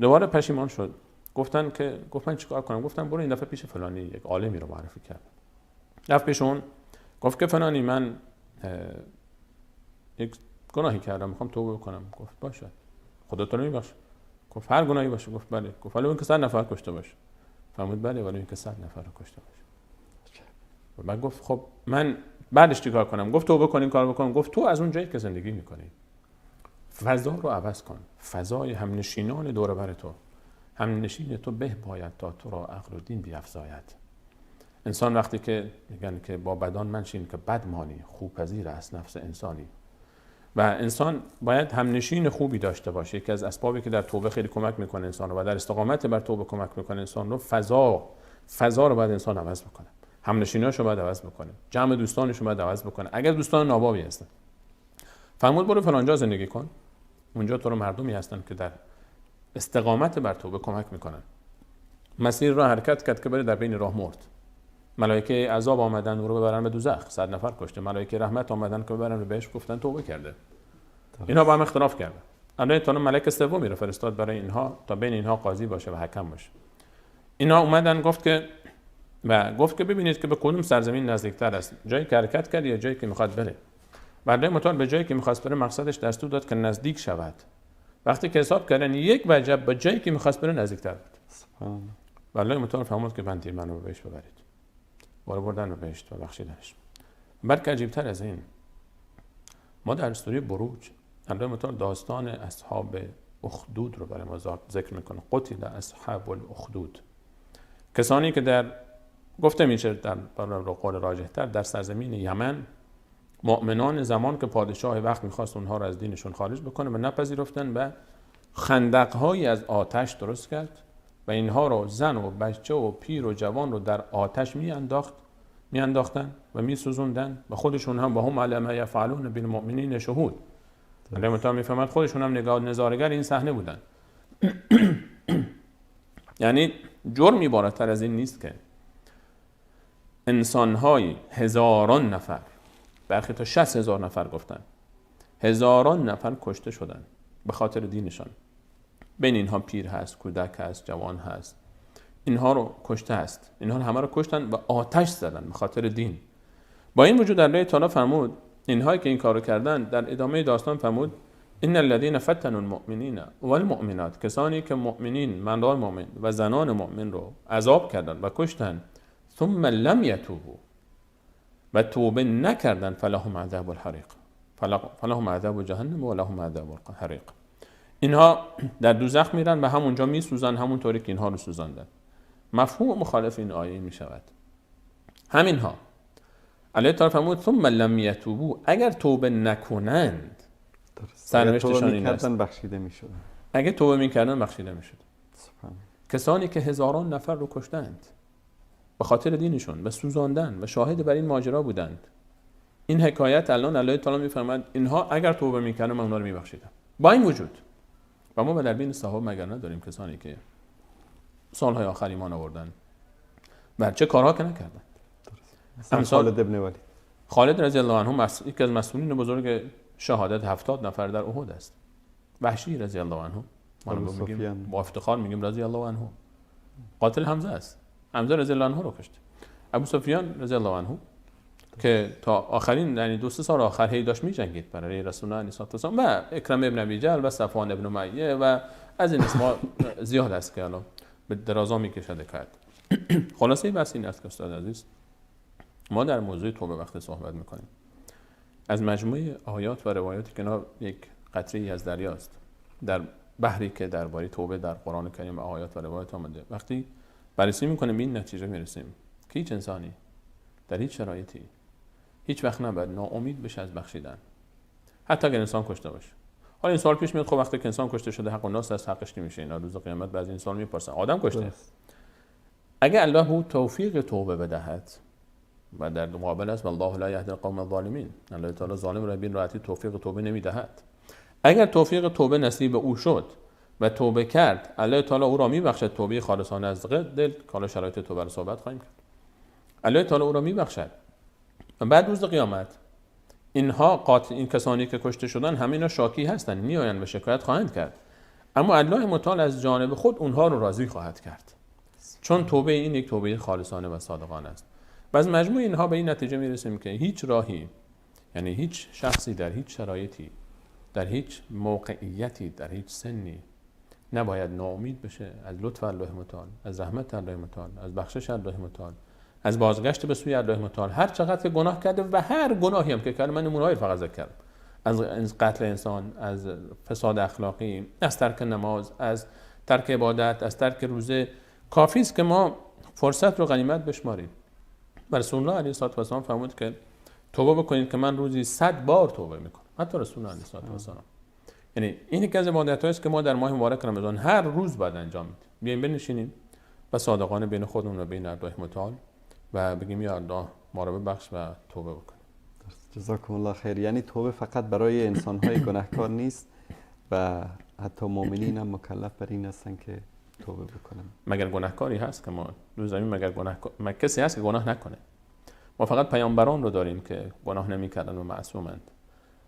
دوباره پشیمان شد. گفتن چیکار کنم؟ گفتم برو این دفعه پیش فلانی، یک عالمی رو معرفی کرد. رفت پیش اون، گفت که فلانی من یک گناهی کردم، میخوام توبه کنم. گفت باشه، خدا تو رو میبخشه. گفت هر گناهی باشه؟ گفت بله. گفت ولی اینکه 100 نفر کشته باشه. فرمود بله، ولی اینکه 100 نفر رو کشته باشه. بعد گفت خب من بعدش چیکار کنم؟ گفت توبه کن، این کارو بکن. گفت تو از اون جایی که زندگی میکنی فضا رو عوض کن. فضای همنشینان دور بر تو، همنشین تو به باید تا تو را عقل و دین بیفزاید. انسان وقتی که میگن که با بدان منشین که بد مانی، خوب پذیر است نفس انسانی. و انسان باید همنشین خوبی داشته باشه. یکی از اسبابی که در توبه خیلی کمک میکنه انسان رو و در استقامت بر توبه کمک میکنه انسان رو، فضا رو باید انسان عوض بکنه. همنشیناشو باید عوض بکنه، جمع دوستانشو باید عوض بکنه اگر دوستان نابابی هستن. فرمود برو فلانجا زندگی کن، اونجا تو رو مردمی هستن که در استقامت بر توبه کمک میکنن. مسیر رو حرکت کرد که بره، در بین راه مرد. ملائکه عذاب آمدن او رو ببرن به دوزخ، 100 نفر کشته. ملائکه رحمت آمدن که ببرن به بهشت، گفتن توبه کرده. اینا با هم اختلاف کردن. الان تا ملک سومی رو فرستاد برای اینها تا بین اینها قاضی باشه و حکم باشه. اینا اومدن گفت که ببینید که به کدوم سرزمین نزدیکتر است، جایی که حرکت کرد یا جایی که میخواد بره. بعد مطابق به جایی که میخواست بره مقصدش دستور داد که نزدیک شود. وقتی که حساب کردن یک وجب به جایی که میخواست بره نزدیکتر بود. سبحان الله. مطابق فرمود که بنده منو به بهشت ببرید. بردن به بهشت و بخشیدنش. بعد که عجیب‌تر از این، ما در سوره بروج الله مطابق داستان اصحاب اخدود رو برای ما ذکر میکنه. قتل اصحاب الاخدود، کسانی که در گفته میشه در قول راجح‌تر در سرزمین یمن، مؤمنان زمان که پادشاه وقت میخواست اونها رو از دینشون خارج بکنه و نپذیرفتن و خندق‌هایی از آتش درست کرد و اینها رو زن و بچه و پیر و جوان رو در آتش میانداختن و میسوزوندن و خودشون هم با هم علی ما یفعلون بالمؤمنین شهود. الله متعال میفهمد خودشون هم نظاره‌گر این صحنه بودن. یعنی جرمی بالاتر از این نیست که انسان‌های هزاران نفر، برخی تا 60,000 نفر گفتن، هزاران نفر کشته شدن به خاطر دینشان. بین اینها پیر هست، کودک هست، جوان هست. اینها رو کشته است. اینها همه رو کشتن و آتش زدن به خاطر دین. با این وجود الله تعالی فرمود اینهایی که این کارو کردن، در ادامه داستان فرمود ان الذين فتنوا المؤمنین والمؤمنات، کسانی که مؤمنین، مردان مؤمن و زنان مؤمن رو عذاب کردن و کشتن، ثم لم يتوبوا، و توبه نکردن، فلهم عذاب الحریق، فلهم عذاب جهنم و لهم عذاب الحریق. اینها در دوزخ میرن و همونجا میسوزن، همونطوری که اینها رو سوزاندن. مفهوم مخالف این آیه میشود. همینها الله تعالی فرمود ثم لم یتوبوا، اگر توبه نکنند سرنوشتشان این است. بخشیده میشد. اگه توبه میکردن بخشیده میشد. کسانی که هزاران نفر رو کشتند به خاطر دینشون و سوزاندن و شاهد بر این ماجرا بودند، این حکایت الان الله تعالی میفرماد اینها اگر توبه میکردن من اونها رو میبخشیدم. با این وجود و ما در بین صحابه مگر نداریم کسانی که سالهای آخر ایمان آوردن و چه کارها که نکردن. خالد ابن ولید، خالد رضی الله عنه یکی از مسئولین بزرگ شهادت 70 نفر در احد است. وحشی رضی الله عنه، ما میگیم با افتخار میگیم رضی الله عنه، قاتل حمزه است. حمزه رضی الله عنه رو کشت. ابو سفیان رضی الله عنه که تا آخرین یعنی 2-3 سال آخر هی داشت می‌جنگید برای رسول الله صلی الله علیه و آله، و اکرم ابن ابی جهل و صفوان ابن امیه و از این اسما زیاد است که الان به درازا میکشد حکایت. خلاصه بحث این است که استاد عزیز، ما در موضوع توبه وقت صحبت میکنیم از مجموعه آیات و روایاتی که اینا یک قطره‌ای از دریاست، در بحری که درباره توبه در قرآن کریم و آیات و روایات آمده، وقتی بررسی میکنیم به این نتیجه میرسیم که هیچ انسانی در هیچ شرایطی هیچ وقت نباید ناامید بشه از بخشیدن، حتی اگر انسان کشته باشه. حالا این سوال پیش میاد، خب وقتی که انسان کشته شده حق الناس از حقش نمیشه؟ اینا روز قیامت بعضی انسان میپرسن، آدم کشته، اگر الله بود توفیق توبه بدهد و در مقابل است والله لا یهدی القوم الظالمین، الله تعالی ظالم را بین راحتی توفیق توبه نمیدهد. اگر توفیق توبه نصیب او شد و توبه کرد، الله تعالی او را میبخشد توبه خالصانه از دل. کالا شرایط توبه رو صحبت خواهیم کرد. الله تعالی او را میبخشد و بعد روز قیامت اینها این کسانی که کشته شدن همه اینا شاکی هستند، میآیند و شکایت خواهند کرد، اما الله متعال از جانب خود اونها رو راضی خواهد کرد، چون توبه این یک توبه خالصانه و صادقانه است. و از مجموع اینها به این نتیجه میرسیم که هیچ راهی، یعنی هیچ شخصی در هیچ شرایطی، در هیچ موقعیتی، در هیچ سنی نباید ناامید بشه از لطف الله متعال، از رحمت الله متعال، از بخشش الله متعال، از بازگشت به سوی الله متعال. هر چقدر که گناه کرده و هر گناهی هم که کرده، من نمونه‌ای فقط ذکر کردم، از قتل انسان، از فساد اخلاقی، از ترک نماز، از ترک عبادت، از ترک روزه، کافی است که ما فرصت رو غنیمت بشماریم. و رسول الله علیه السلام فرمود که توبه بکنید که من روزی 100 بار توبه میکنم. حتی رسول الله علیه السلام. یعنی این یک از عبادت‌هایی است که ما در ماه مبارک رمضان هر روز باید انجام بدیم. بیایم بنشینیم و صادقانه بین خودمون و بین الله متعال و بگیم یا الله ما رو ببخش و توبه بکنیم. جزاکم الله خیر. یعنی توبه فقط برای انسان‌های گناهکار نیست و حتی مؤمنین هم مکلف بر این هستند که توبه بکنن. مگر گناهکاری هست که ما روز زمین مگر کسی هست که گناه نکنه؟ ما فقط پیامبران رو داریم که گناه نمی‌کردن و معصومند.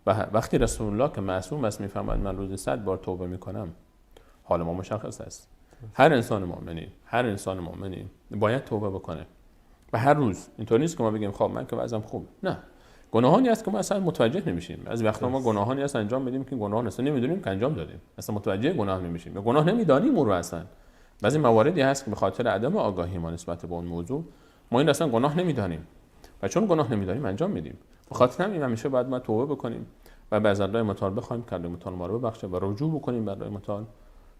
و وقتی رسول الله که معصوم است میفهمد من روزی 100 بار توبه میکنم، حال ما مشخص است. هر انسان مؤمنی باید توبه بکنه و هر روز. اینطور نیست که ما بگیم خب من که وضعم خوب، نه، گناهانی هست که ما اصلا متوجه نمیشیم. از وقتا ما گناهانی هست انجام میدیم که گناه اصلا نمیدونیم که انجام دادیم، اصلا متوجه گناه نمیشیم یا گناه نمیدانیم اون رو اصلا. بعضی مواردی هست که به خاطر عدم آگاهی ما نسبت به اون موضوع ما این اصلا گناه نمیدانیم و چون گناه نمیدانیم انجام میدیم. به خاطر همین همیشه باید ما توبه بکنیم و به الله متعال بخوایم که الله متعال ما رو ببخشه و رجوع بکنیم به الله متعال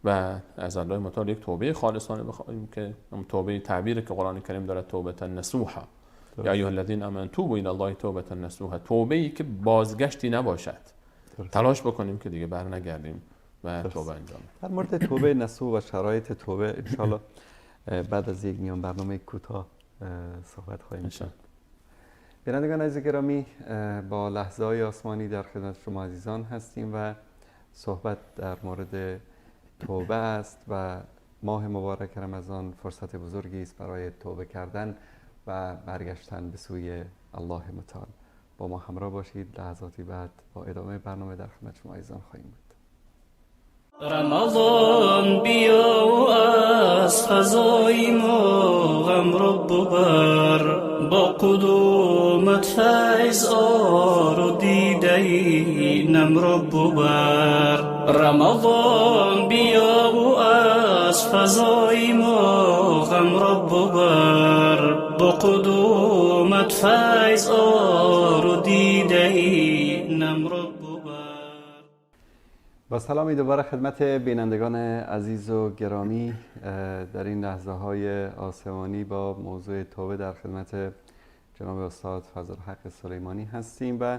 و از الله متعال یک توبه خالصانه بخوایم که توبه تعبیری که قرآن کریم داره توبه نصوحا، یا ایها الذین آمنوا توبوا الی الله توبه نصوحا، توبه‌ای که بازگشتی نباشد. تلاش بکنیم که دیگه برنگردیم و توبه انجام بدیم. در مورد توبه نصوح و شرایط توبه ان شاءالله بعد از یک میان برنامه کوتاه صحبت خواهیم کرد. بینندگان عزیز گرامی، با لحظه‌های آسمانی در خدمت شما عزیزان هستیم و صحبت در مورد توبه است و ماه مبارک رمضان فرصت بزرگی است برای توبه کردن و برگشتن به سوی الله متعال. با ما همراه باشید. لحظاتی بعد با ادامه برنامه در خدمت شما عزیزان خواهیم بود. رمضان بیا و از فضای ما غم رو ببر، با قدومت فیض آر و دیده نم رو ببر. رمضان بیا و از فضای ما غم رو ببر، با قدومت فیض آر و دیده نم رو ببر. با سلامی دوباره خدمت بینندگان عزیز و گرامی، در این لحظه های آسمانی با موضوع توبه در خدمت جناب استاد فضل الحق سلیمانی هستیم و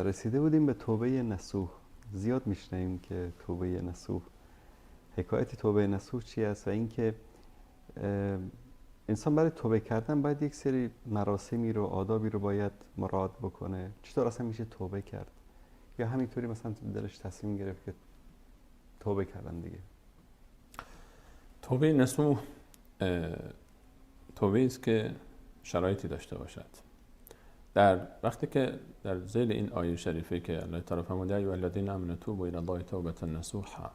رسیده بودیم به توبه نصوح. زیاد میشنویم که توبه نصوح، حکایت توبه نصوح چی است و اینکه انسان برای توبه کردن باید یک سری مراسمی رو، آدابی رو باید مراعات بکنه. چطور اصلا میشه توبه کرد؟ یا همینطوری مثلا دلش تصمیم گرفت که توبه کردن دیگه؟ توبه نصوح توبه است که شرایطی داشته باشد. در وقتی که در ذیل این آیه شریفه که الله تعالی فرموده ای الذین آمنوا توبوا الی الله توبه نصوحا،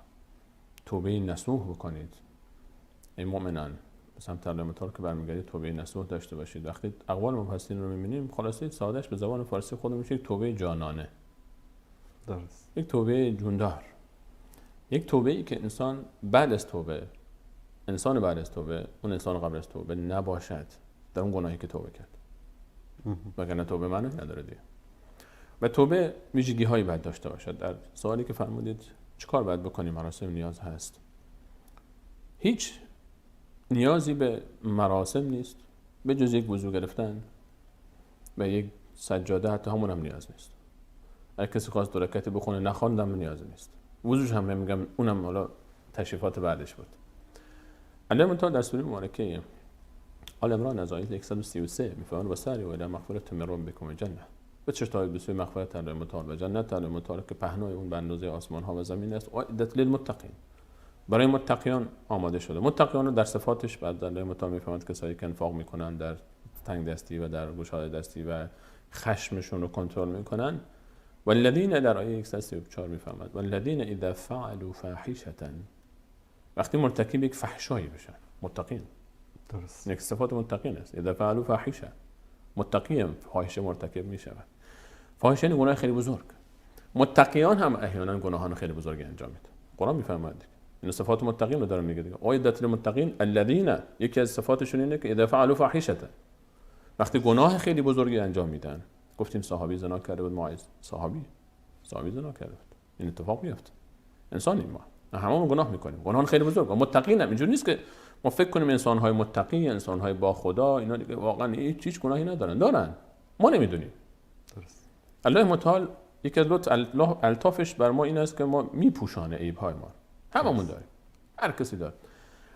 توبه نصوح بکنید ای مؤمنان، به سمت الله متعال که برمیگردید توبه نصوح داشته باشید. وقتی اقوال مفسرین رو می‌بینیم خلاصه سادهش به زبان فارسی خودمون میشه توبه جانانه. درست. یک توبه جوندار، یک توبه ای که انسان بعد از توبه اون انسان قبل از توبه نباشد در اون گناهی که توبه کرد، وگرنه توبه معنی نداره دیگه. و توبه ویژگی هایی باید داشته باشد. در سوالی که فرمودید چیکار باید بکنیم؟ مراسم نیاز هست. هیچ نیازی به مراسم نیست به جز یک وضو گرفتن و یک سجاده، حتی همون هم نیاز نیست. اگه کسی خواست 2 رکعتی بخونه نخواندم نیاز نیست. وضوش هم میگم اونم حالا تشریفات بعدش بود. الله متعال در سوره مبارکه آل عمران از آیه 133 میفرماید وساری و الی مغفرة من ربکم جنة، به چشتای به سوی مغفرت الله متعال و جنت الله متعال که پهنای اون به اندازه آسمان ها و زمین است، اعدت للمتقین، برای متقیان آماده شده. متقیان رو در صفاتش بعد الله متعال میفرماید کسایی که انفاق میکنن در تنگ دستی و در گشاده دستی و خشمشون رو کنترل میکنن. والذین در آیه 134 میفرماید والذین اذا فعلوا فاحشة، وقتی مرتکب یک فحشایی بشن، متقین. درست. یک صفات متقین است. اذا فعلوا فاحشة، متقی فاحشه مرتکب میشود. فاحشه گناه خیلی بزرگ. متقیان هم احیانا گناهان خیلی بزرگی انجام میدن. قرآن میفرماید این صفات متقین رو داره میگه دیگه. اعدت للمتقین الذین، یکی از صفاتشون اینه که اذا فعلوا فاحشة، وقتی گناه خیلی بزرگی انجام میدن. گفتیم صحابی زنا کرده بود، معاذ صحابی زنا کرده بود، این اتفاق میفته. انسانیم ما، هممون گناه میکنیم، گناه خیلی بزرگ. و متقین هم اینجوری نیست که ما فکر کنیم انسان‌های متقی، انسان‌های با خدا اینا دیگه واقعا هیچ گناهی ندارن. دارن، ما نمیدونیم. درست. الله متعال یک از لطف الله الطافش بر ما این است که ما میپوشانه عیب‌های ما. هممون داریم، هر کسی داره.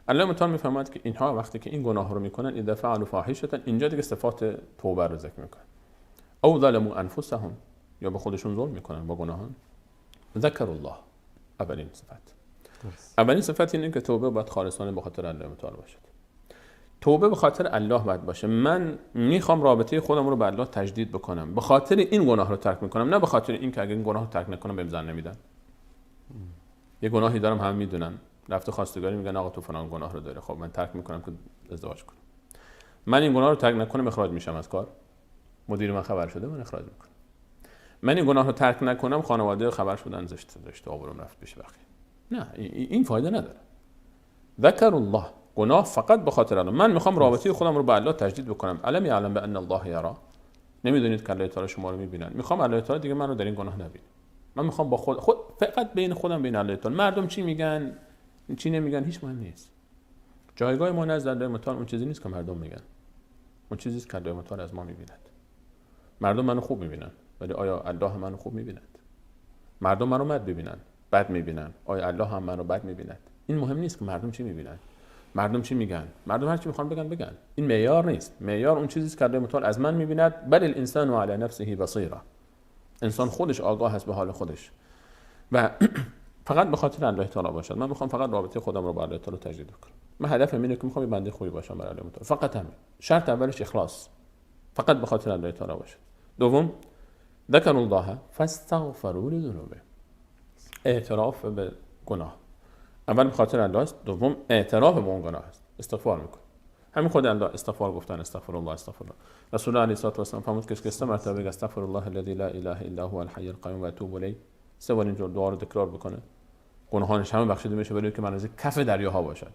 الله متعال میفهمد که اینها وقتی که این گناه رو میکنن اذا فعلوا فاحشة، اینجا دیگه صفات توبه رو ذکر میکنن. او ظلموا انفسهم، یا به خودشون ظلم میکنن با گناهان. ذکر الله، اولین صفت. اولین صفت اینه که توبه باید خالصانه به خاطر الله متعال باشد. توبه به خاطر الله باید باشه. من میخوام رابطه خودم رو با الله تجدید بکنم، به خاطر این گناه رو ترک میکنم، نه به خاطر این که اگه این گناه رو ترک نکنم بهم زن نمیدن. یه گناهی دارم هم میدونن، رفته خواستگاری میگن آقا تو فلان گناه رو داره، خب من ترک میکنم که ازدواج کنم. من این گناه رو ترک نکنم اخراج میشم از کار، مدیر من خبر شده من اخراج میکنم. من این گناه رو ترک نکنم خانواده خبر شدن زشت آبروم رفت پیش بقیه. نه این فایده نداره. ذکر الله، گناه فقط به خاطر الله. من میخوام رابطه خودم رو با الله تجدید بکنم. الم یعلم بان الله یرا، نمیدونید که الله تعالی شما رو میبینن. میخوام الله تعالی دیگه منو در این گناه نبینه. من میخوام با خود فقط بین خودم بین الله تعالی. مردم چی میگن چی نمیگن هیچ مهم نیست. جایگاه ما نزد الله متعال اون چیزی نیست که مردم میگن، اون چیزی است که الله متعال از ما میبیند. مردم منو خوب میبینن ولی آیا الله منو خوب میبیند؟ مردم منو بد میبینن، بد میبینن، آیا الله هم منو بد میبیند؟ این مهم نیست که مردم چی میبینن، مردم چی میگن، مردم هر چی میخوان بگن. این معیار نیست. معیار اون چیزی است که الله متعال از من میبیند. بل الانسان علی نفسه بصیره، انسان خودش آگاه است به حال خودش و فقط به خاطر الله تعالی باشد. من میخوام فقط رابطه خودم رو با الله تعالی تجدید کنم. من هدفم اینه که میخوام یه بنده خوبی باشم برای الله تعالی، فقط همین. شرط اولش اخلاص، فقط به خاطر الله تعالی باشه. دوم ذکر الله فاستغفروا لذنوبه، اعتراف به گناه. اول به خاطر الله است، دوم اعتراف به اون گناه است، استغفار میکنه. همین خود الله استغفار گفتن، استغفر الله استغفر الله. رسول الله علیه الصلاه و السلام فرمود که سه مرتبه بگه استغفر الله الذي لا اله الا هو الحي القيوم و اتوب الیه، سه بار اینجور دعا رو تکرار بکنه، گناهانش همه بخشیده میشه، برای که منازل کف دریاها باشد.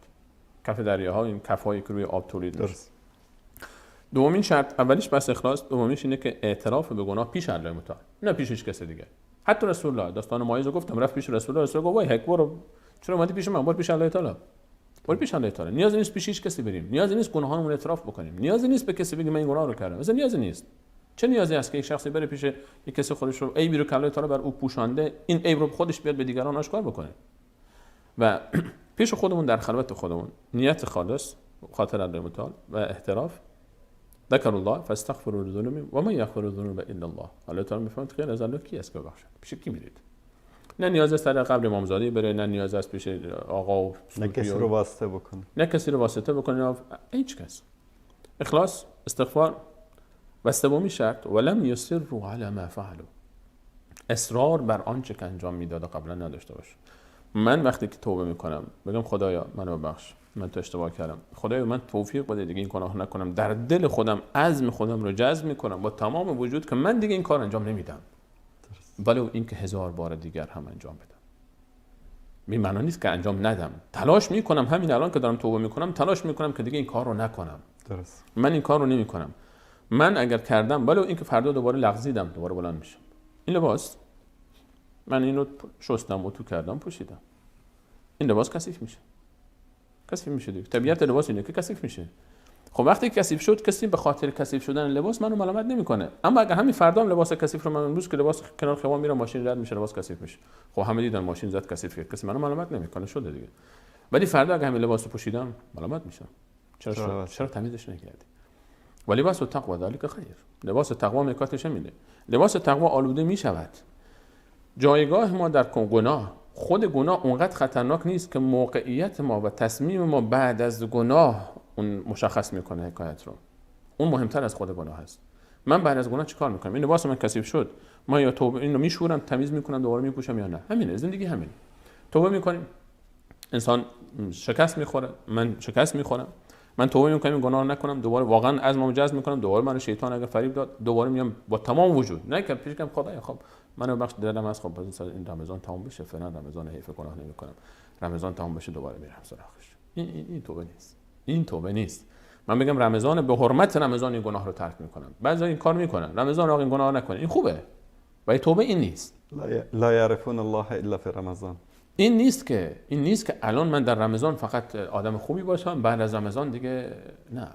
کف دریاها این کفایی که روی آب تولید میشه. دومین شرط، اولیش بس اخلاص، دومیش اینه که اعتراف به گناه پیش الله متعال، نه پیش هیچ کس دیگه. حتی رسول الله، داستان معاذ گفتم، رفت پیش رسول الله، رسول الله گفت وای هک برو، چرا اومدی پیش من؟ برو پیش الله تعالی، برو پیش الله تعالی. نیازی نیست پیش هیچ کسی بریم، نیازی نیست گناهانمون اعتراف بکنیم، نیازی نیست به کسی بگیم من این گناه رو کردم، اصلا نیازی نیست. چه نیازی است که یک شخصی بره پیش یک کسی خودش رو عیبی رو که الله تعالی بر او پوشانده، این عیب رو خودش بیاد به دیگران آشکار بکنه؟ و پیش خودمون در خلوت خودمون نیت خالص خاطر الله متعال و اعتراف. ذکر الله فاستغفروا لذنوبهم و من یغفر الذنوب الا الله. الله تعالی میفهمه غیر از الله کی است که ببخشد؟ پیش کی میرید؟ نه نیاز است در قبر امامزاده بره، نه نیاز است پیش آقا و نه کسی رو واسطه بکنه، نه کسی رو واسطه بکنه، هیچ کس. اخلاص، استغفار. و سومین شرط ولم یصروا علی ما فعلوا، اصرار بر آنچه که انجام میداد قبلا نداشته باشه. من وقتی که توبه میکنم بگم خدایا منو ببخش، من تو اشتباه کردم، خدایا من توفیق بده دیگه این گناه نکنم، در دل خودم عزم خودم رو جزم میکنم با تمام وجود که من دیگه این کار انجام نمیدم، ولو اینکه 1000 بار دیگر هم انجام بدم. این معنی نیست که انجام ندم، تلاش میکنم همین الان که دارم توبه میکنم تلاش میکنم که دیگه این کار رو نکنم. درست. من این کار رو نمیکنم. من اگر کردم ولو اینکه فردا دوباره لغزیدم دوباره بلند میشم. این لباس من اینو شستم، اتو کردم، پوشیدم. این لباس کثیف میشه. کثیف میشه دیگه. طبیعت لباس اینه که کثیف میشه. خب وقتی کثیف شد، کسی به خاطر کثیف شدن لباس منو ملامت نمیکنه. اما اگه همین فردا هم لباس کثیف رو من امروز که لباس کنار خیابان میرم ماشین رد میشه لباس کثیف میشه، خب همه دیدن ماشین زد کثیف کرد، کسی منو ملامت نمیکنه، شده دیگه. ولی فردا اگه همین لباس رو پوشیدم ملامت میشم. چرا تمیزش نکردی؟ ولی لباس تقوا ذلک خیر. لباس تقوا میکاتش میده. لباس تقوا آلوده میشود. جایگاه ما در گناه، خود گناه اونقدر خطرناک نیست که موقعیت ما و تصمیم ما بعد از گناه اون مشخص میکنه حکایت رو. اون مهمتر از خود گناه هست. من بعد از گناه چیکار میکنم؟ این لباس من کثیف شد، ما یا توبه اینو میشورم، تمیز میکنم، دوباره میپوشم یا نه؟ همینه زندگی، همین. توبه میکنیم، انسان شکست میخوره، من شکست میخورم، من توبه میکنم این گناه رو نکنم، دوباره واقعا عزممو جزم میکنم، دوباره من شیطان اگه فریب داد، دوباره میام با تمام وجود، نه که پیش کنم خدایا خب منو بخش دلم از، خب این رمضان تمام بشه، فعلا رمضان حیف گناه نمیکنم، رمضان تمام بشه دوباره میرم سراغش. این توبه نیست. این توبه نیست. من بگم رمضان، به حرمت رمضان این گناه رو ترک میکنم. بعضی این کار میکنن، رمضان رو این گناه رو نکنه، این خوبه. ولی توبه این نیست. لا یعرفون الله الا فی رمضان. این نیست که الان من در رمضان فقط آدم خوبی باشم، بعد از رمضان دیگه نه.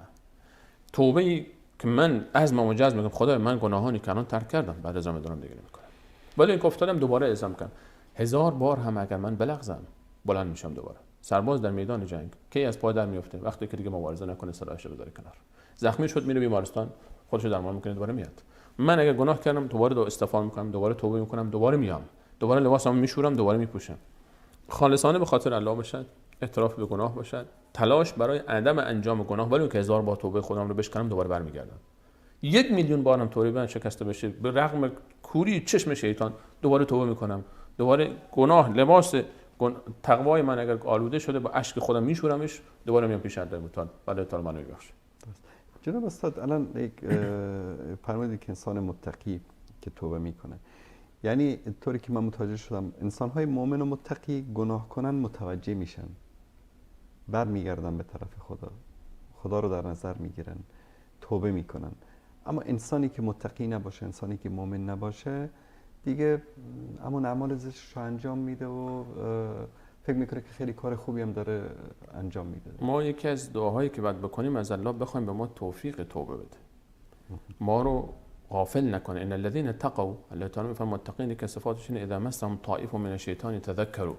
توبه ای که من عزمم جزم میگم خدای من گناهانی که الان ترک کردم، بعد از رمضان دیگه نمیکنم. ولی این گفتم دوباره اعزام کنم. 1000 بار هم اگر من بلغزم بلند میشم دوباره. سرباز در میدان جنگ کی از پای در میفته؟ وقتی که دیگه مبارزه نکنه، سلاحش رو بذاره کنار. زخمی شد میره بیمارستان، خودشو درمان میکنه، دوباره میاد. من اگر گناه کردم دوباره استغفار میکنم، دوباره توبه میکنم، دوباره میام، دوباره لباسمو میشورم، دوباره میپوشم. خالصانه به خاطر الله باشد، اعتراف به گناه باشد، تلاش برای عدم انجام گناه، ولی که 1000 بار توبه خودم رو بشکنم دوباره برمیگردم. 1 میلیون بارم توبه شکسته بشه، به رغم کوری چشم شیطان دوباره توبه میکنم، دوباره گناه لباس تقوای من اگر آلوده شده با اشک خودم میشورمش، دوباره میام پیش الله تعالی، الله تعالی منو ببخشه. جناب استاد الان یک فرمودید که انسان متقی که توبه میکنه، یعنی طوری که من متوجه شدم انسان‌های مؤمن و متقی گناه کنن متوجه میشن، برمیگردن به طرف خدا رو در نظر میگیرن، توبه میکنن. اما انسانی که متقی نباشه، انسانی که مؤمن نباشه، دیگه همون اعمال زشتش رو انجام میده و فکر میکنه که خیلی کار خوبی هم داره انجام میده. ما یکی از دعاهایی که باید بکنیم از الله بخوایم به ما توفیق توبه بده، ما رو غافل نکنه. ان الذين اتقوا، الله تعالی میفرماید متقین که صفاتشون اذا مسهم طائف من الشیطان تذکروا،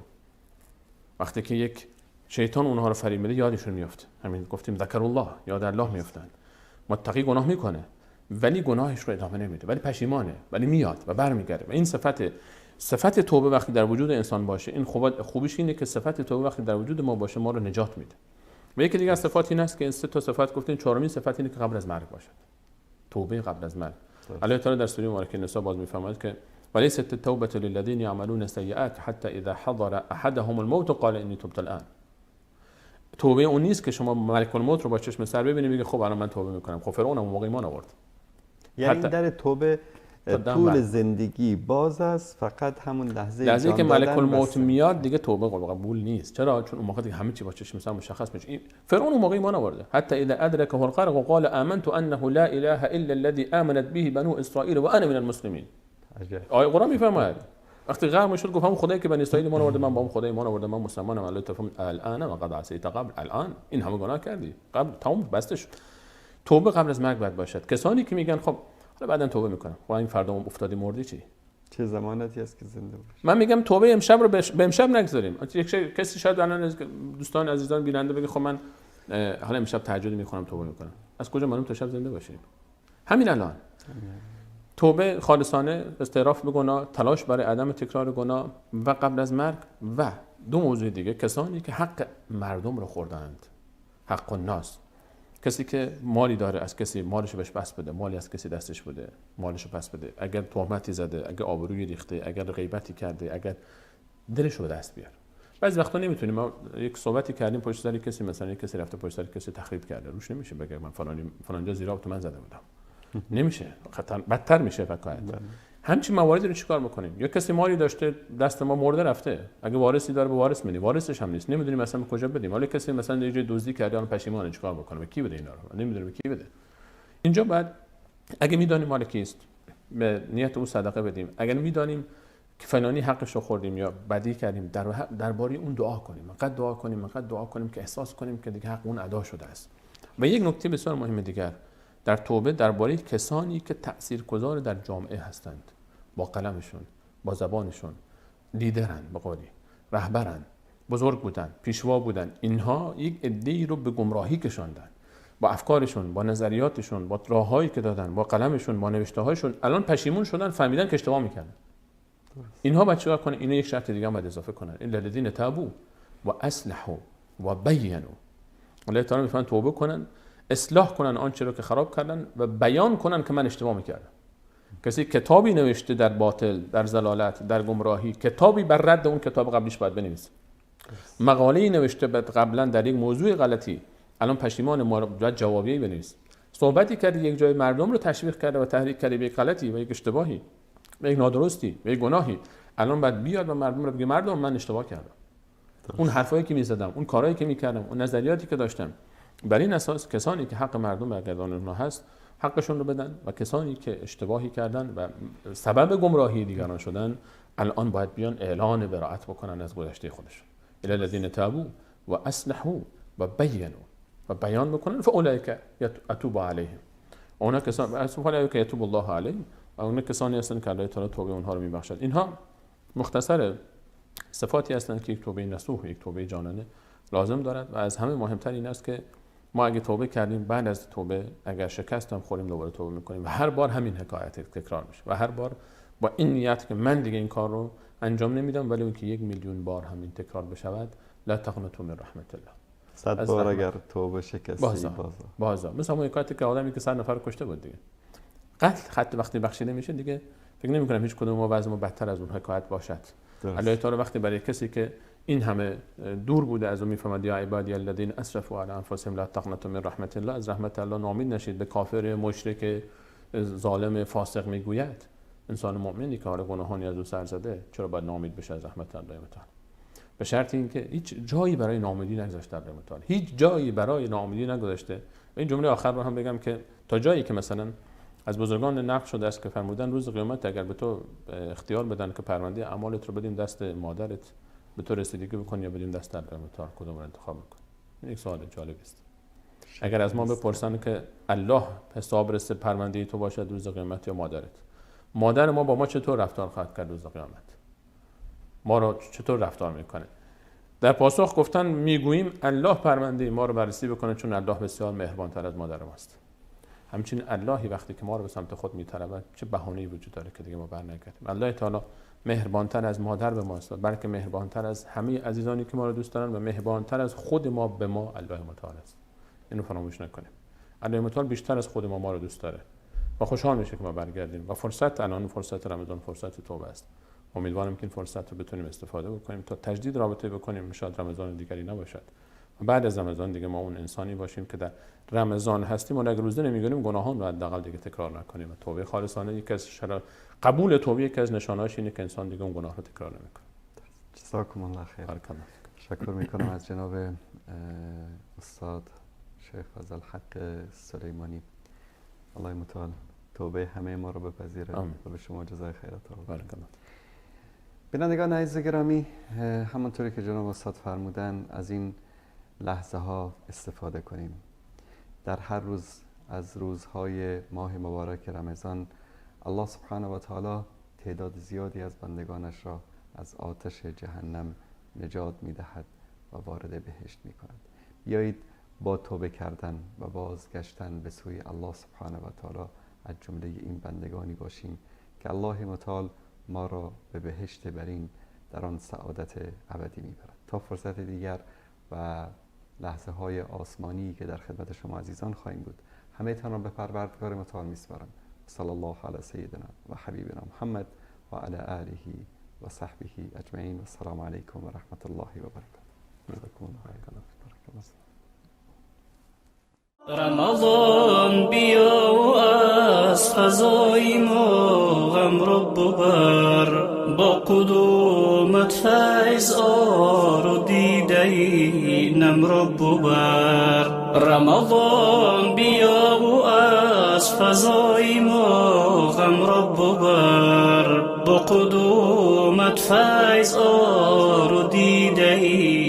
وقتی که یک شیطان اونها رو فریب میده یادشون میفته. همین گفتیم ذکر الله، یاد الله میافتن. متقی گناه میکنه ولی گناهش رو ادامه نمیده، ولی پشیمانه، ولی میاد و برمیگرده. و این صفت توبه وقتی در وجود انسان باشه، این خوبیش اینه که صفت توبه وقتی در وجود ما باشه ما رو نجات میده. و یکی دیگه از صفات این است که این 3 تا صفت گفتین، چهارمین صفت اینه که قبل از مرگ باشد. توبه قبل از مرگ. الله تعالی در سوره مبارکه نساء باز میفرماید که ولیست التوبه للذین یعملون السیئات حتی اذا حضر احدهم الموت قال انی تبت الان. توبه اون نیست که شما ملک الموت رو با چشم سر ببینید میگه خب الان من توبه میکنم. خب فرعون اون موقع ایمان آورد. یعنی در توبه طول زندگی باز است، فقط همون لحظه که ملک الموت میاد دیگه توبه قبول نیست. چرا؟ چون اون موقع دیگه همه چی با چشم سر مشخص میشه. فرعون اون موقع ایمان آورده. حتی اذا ادرکه الغرق وقال آمنت انه لا اله الا الذي آمنت به بنو اسرائیل و انا من المسلمین. آیه قرآن میفرماید وقتی غرق شد گفت هم خدایی که بنی اسرائیل ایمان آورده، من با اون خدای ایمان آوردم، من مسلمانم. الله تعالی الان وقد عصیت قبل، الان این همه گناه کردی، قبل تمام بسته شد. توبه قبل از مرگ باید باشد. کسانی که میگن خب حالا بعداً توبه میکنم، خب این فردا افتادی مردی چه ضمانتی هست که زنده باشی؟ من میگم توبه امشب رو به امشب نگذاریم. کسی شاید الان دوستان عزیزان بیننده بگه خب من حالا امشب تهجد میخونم توبه میکنم. از کجا معلوم تا شب زنده باشیم؟ همین الان توبه خالصانه، استعراف به گناه، تلاش برای عدم تکرار گناه و قبل از مرگ. و 2 موضوع دیگه، کسانی که حق مردم رو خوردند، حق الناس، کسی که مالی داره از کسی مالشو بهش پس بده، مالی از کسی دستش بده مالشو پس بده، اگر تهمتی زده، اگر آبرویی ریخته، اگر غیبتی کرده، اگر دلشو به دست بیار. بعضی وقتا نمیتونیم. ما یک صحبتی کردیم پشت سر کسی، مثلا کسی رفته پشت سر کسی تخریب کرده، روش نمیشه بگه من فلانجا زیرا تو من زده بودم. نمیشه، بدتر میشه فکر. همچین مواردی رو چیکار بکنیم؟ یا کسی مالی داشته دست ما مرده رفته، اگه وارثی داره به وارث میدیم، وارثش هم نیست، نمیدونیم مثلا کجا بدیم. حالا کسی مثلا یه جای دزدی کرده الان پشیمونه، چیکار بکنه؟ به کی بده اینا رو؟ نمیدونیم به کی بده. اینجا بعد اگه میدانیم مال کیست به نیت او صدقه بدیم. اگر میدانیم که فلانی حقش رو خوردیم یا بدی کردیم، درباره اون دعا کنیم، انقدر دعا کنیم که احساس کنیم که دیگه حق اون ادا شده است. و یک نکته بسیار مهم دیگر در توبه درباره کسانی که تاثیرگذار در جامعه هستند، با قلمشون، با زبانشون، لیدرن، به قولی رهبرن، بزرگ بودن، پیشوا بودن، اینها یک عده‌ای رو به گمراهی کشاندن با افکارشون، با نظریاتشون، با راههایی که دادن، با قلمشون، با نوشته‌هاشون. الان پشیمون شدن، فهمیدن که اشتباه میکردن. اینها باید چیکار کنن؟ اینو یک شرط دیگه هم باید اضافه کنن، الا الذین تابوا و اصلحوا و بینوا. الله تعالی میفهمن توبه کنن، اصلاح کنن آنچه رو که خراب کردن و بیان کنن که من اشتباه میکردم. کسی کتابی نوشته در باطل، در ضلالت، در گمراهی، کتابی بر رد اون کتاب قبلیش باید بنویسه. مقاله‌ای نوشته قبلا در یک موضوع غلطی، الان پشیمان، ما باید جوابی بنویسه. صحبتی کرد یک جای مردم رو تشویق کرده و تحریک کرده به یک غلطی و یک اشتباهی، به یک نادرستی، به یک گناهی، الان باید بیاد و مردم رو بگه مردم من اشتباه کردم. اون حرفایی که می‌زدم، اون کارهایی که می‌کردم، اون نظریاتی که داشتم، بر این اساس کسانی که حق مردم برگردان اونها هست حقشون رو بدن و کسانی که اشتباهی کردن و سبب گمراهی دیگران شدن الان باید بیان اعلان براءت بکنن از گذشته خودشون. الی الذین تابوا و اصلحوا و بینوا، و بیان بکنن فاولئک اتوب علیهم. اونا کسان فاولئک یتوب الله علیهم، اونا کسانی هستن که الله تعالی توبه اونها رو میبخشد. اینها مختصر صفاتی هستند که یک توبه نصوح، یک توبه جانانه لازم دارد و از همه مهمتر این است که ما اگه توبه کردیم، بعد از توبه اگر شکست هم خوریم دوباره توبه میکنیم و هر بار همین حکایت تکرار میشه و هر بار با این نیت که من دیگه این کار رو انجام نمیدم، ولی اون که 1,000,000 بار همین تکرار بشود. لا تقنطوا من رحمت الله. 100 بار اگر توبه شکستی بازا مثلا اون حکایتی که آدمی که 100 نفر کشته بود دیگه، قتل خط وقتی بخشیده میشه دیگه فکر نمی‌کنم هیچ کدوم ما وضعمون بدتر از اون حکایت باشد. الله تعالی وقتی برای کسی که این همه دور بوده از اون میفهمد یا عبادی الذین اسرفوا علی انفسهم لا تقنطوا من رحمت الله، از رحمت الله ناامید نشید. به کافر مشرک ظالم فاسق میگوید انسان مؤمنی که حال گناهانی از او سر زده چرا باید ناامید بشه از رحمت الله تعالی؟ به شرط اینکه هیچ جایی برای ناامیدی نگذاشته الله تعالی، هیچ جایی برای ناامیدی نگذاشته. و این جمله آخر رو هم بگم که تا جایی که مثلا از بزرگان نقل شده است که فرمودن روز قیامت اگر به تو اختیار بدن که پرونده اعمالت رو بدیم دست مادرت به تو رسیدگی بکنی یا بدیم دست الله تعالی، کدوم رو انتخاب می‌کنی؟ این یک سوال جالب است. اگر از ما بپرسن که الله حساب رسه پرونده تو باشد روز قیامت یا مادرت، مادر ما با ما چطور رفتار خواهد کرد روز قیامت؟ ما رو چطور رفتار میکنه؟ در پاسخ گفتن میگوییم الله پرونده ما رو بررسی بکنه چون الله بسیار مهربان‌تر از مادر ماست. همچنین اللهی وقتی که ما رو به سمت خود میطلبد چه بهانه‌ای وجود داره که دیگه ما برنگردیم. الله تعالی مهربان‌تر از مادر به ماست، بلکه مهربان‌تر از همه عزیزانی که ما رو دوست دارن و مهربان‌تر از خود ما به ما الله متعال است. اینو فراموش نکنیم. الله متعال بیشتر از خود ما رو دوست داره و خوشحال میشه که ما برگردیم و فرصت الان فرصت رمضان فرصت توبه است. امیدوارم که این فرصت رو بتونیم استفاده بکنیم تا تجدید رابطه بکنیم، شاید رمضان دیگری نباشد و بعد از رمضان دیگه ما اون انسانی باشیم که در رمضان هستیم و اگر روزه نمیگیریم گناهان رو حداقل دیگه تکرار نکنیم. و توبه خالصانه یکی از قبول توبه یکی از نشانه‌هاش اینه که انسان دیگه اون گناه رو تکرار نمیکنه. جزاکم الله خیر. تشکر میکنم از جناب استاد شیخ فضل حق سلیمانی. الله متعال توبه همه ما رو بپذیره و به شما جزای خیرات رو بده. بینندگان عزیز گرامی، همونطوری که جناب استاد فرمودن از این لحظه ها استفاده کنیم. در هر روز از روزهای ماه مبارک رمضان الله سبحانه و تعالی تعداد زیادی از بندگانش را از آتش جهنم نجات می‌دهد و وارد بهشت می‌کند. بیایید با توبه کردن و بازگشتن به سوی الله سبحانه و تعالی از جمله این بندگانی باشیم که الله متعال ما را به بهشت برین در آن سعادت ابدی میبرد. تا فرصت دیگر و لحظه های آسمانی که در خدمت شما عزیزان خواهیم بود، همه تان را به پروردگار متعال میسپارم. صلی الله علی سیدنا و حبیبنا محمد و علی آله و صحبه اجمعین و السلام علیکم و رحمت الله و برکاته. رمضان بیا و از فضای ما غم رو ببر، با قدومت فیض آر و دیده نم رو ببر. رمضان بیا و از فضای ما غم رو ببر، با قدومت فیض آر و دیده ای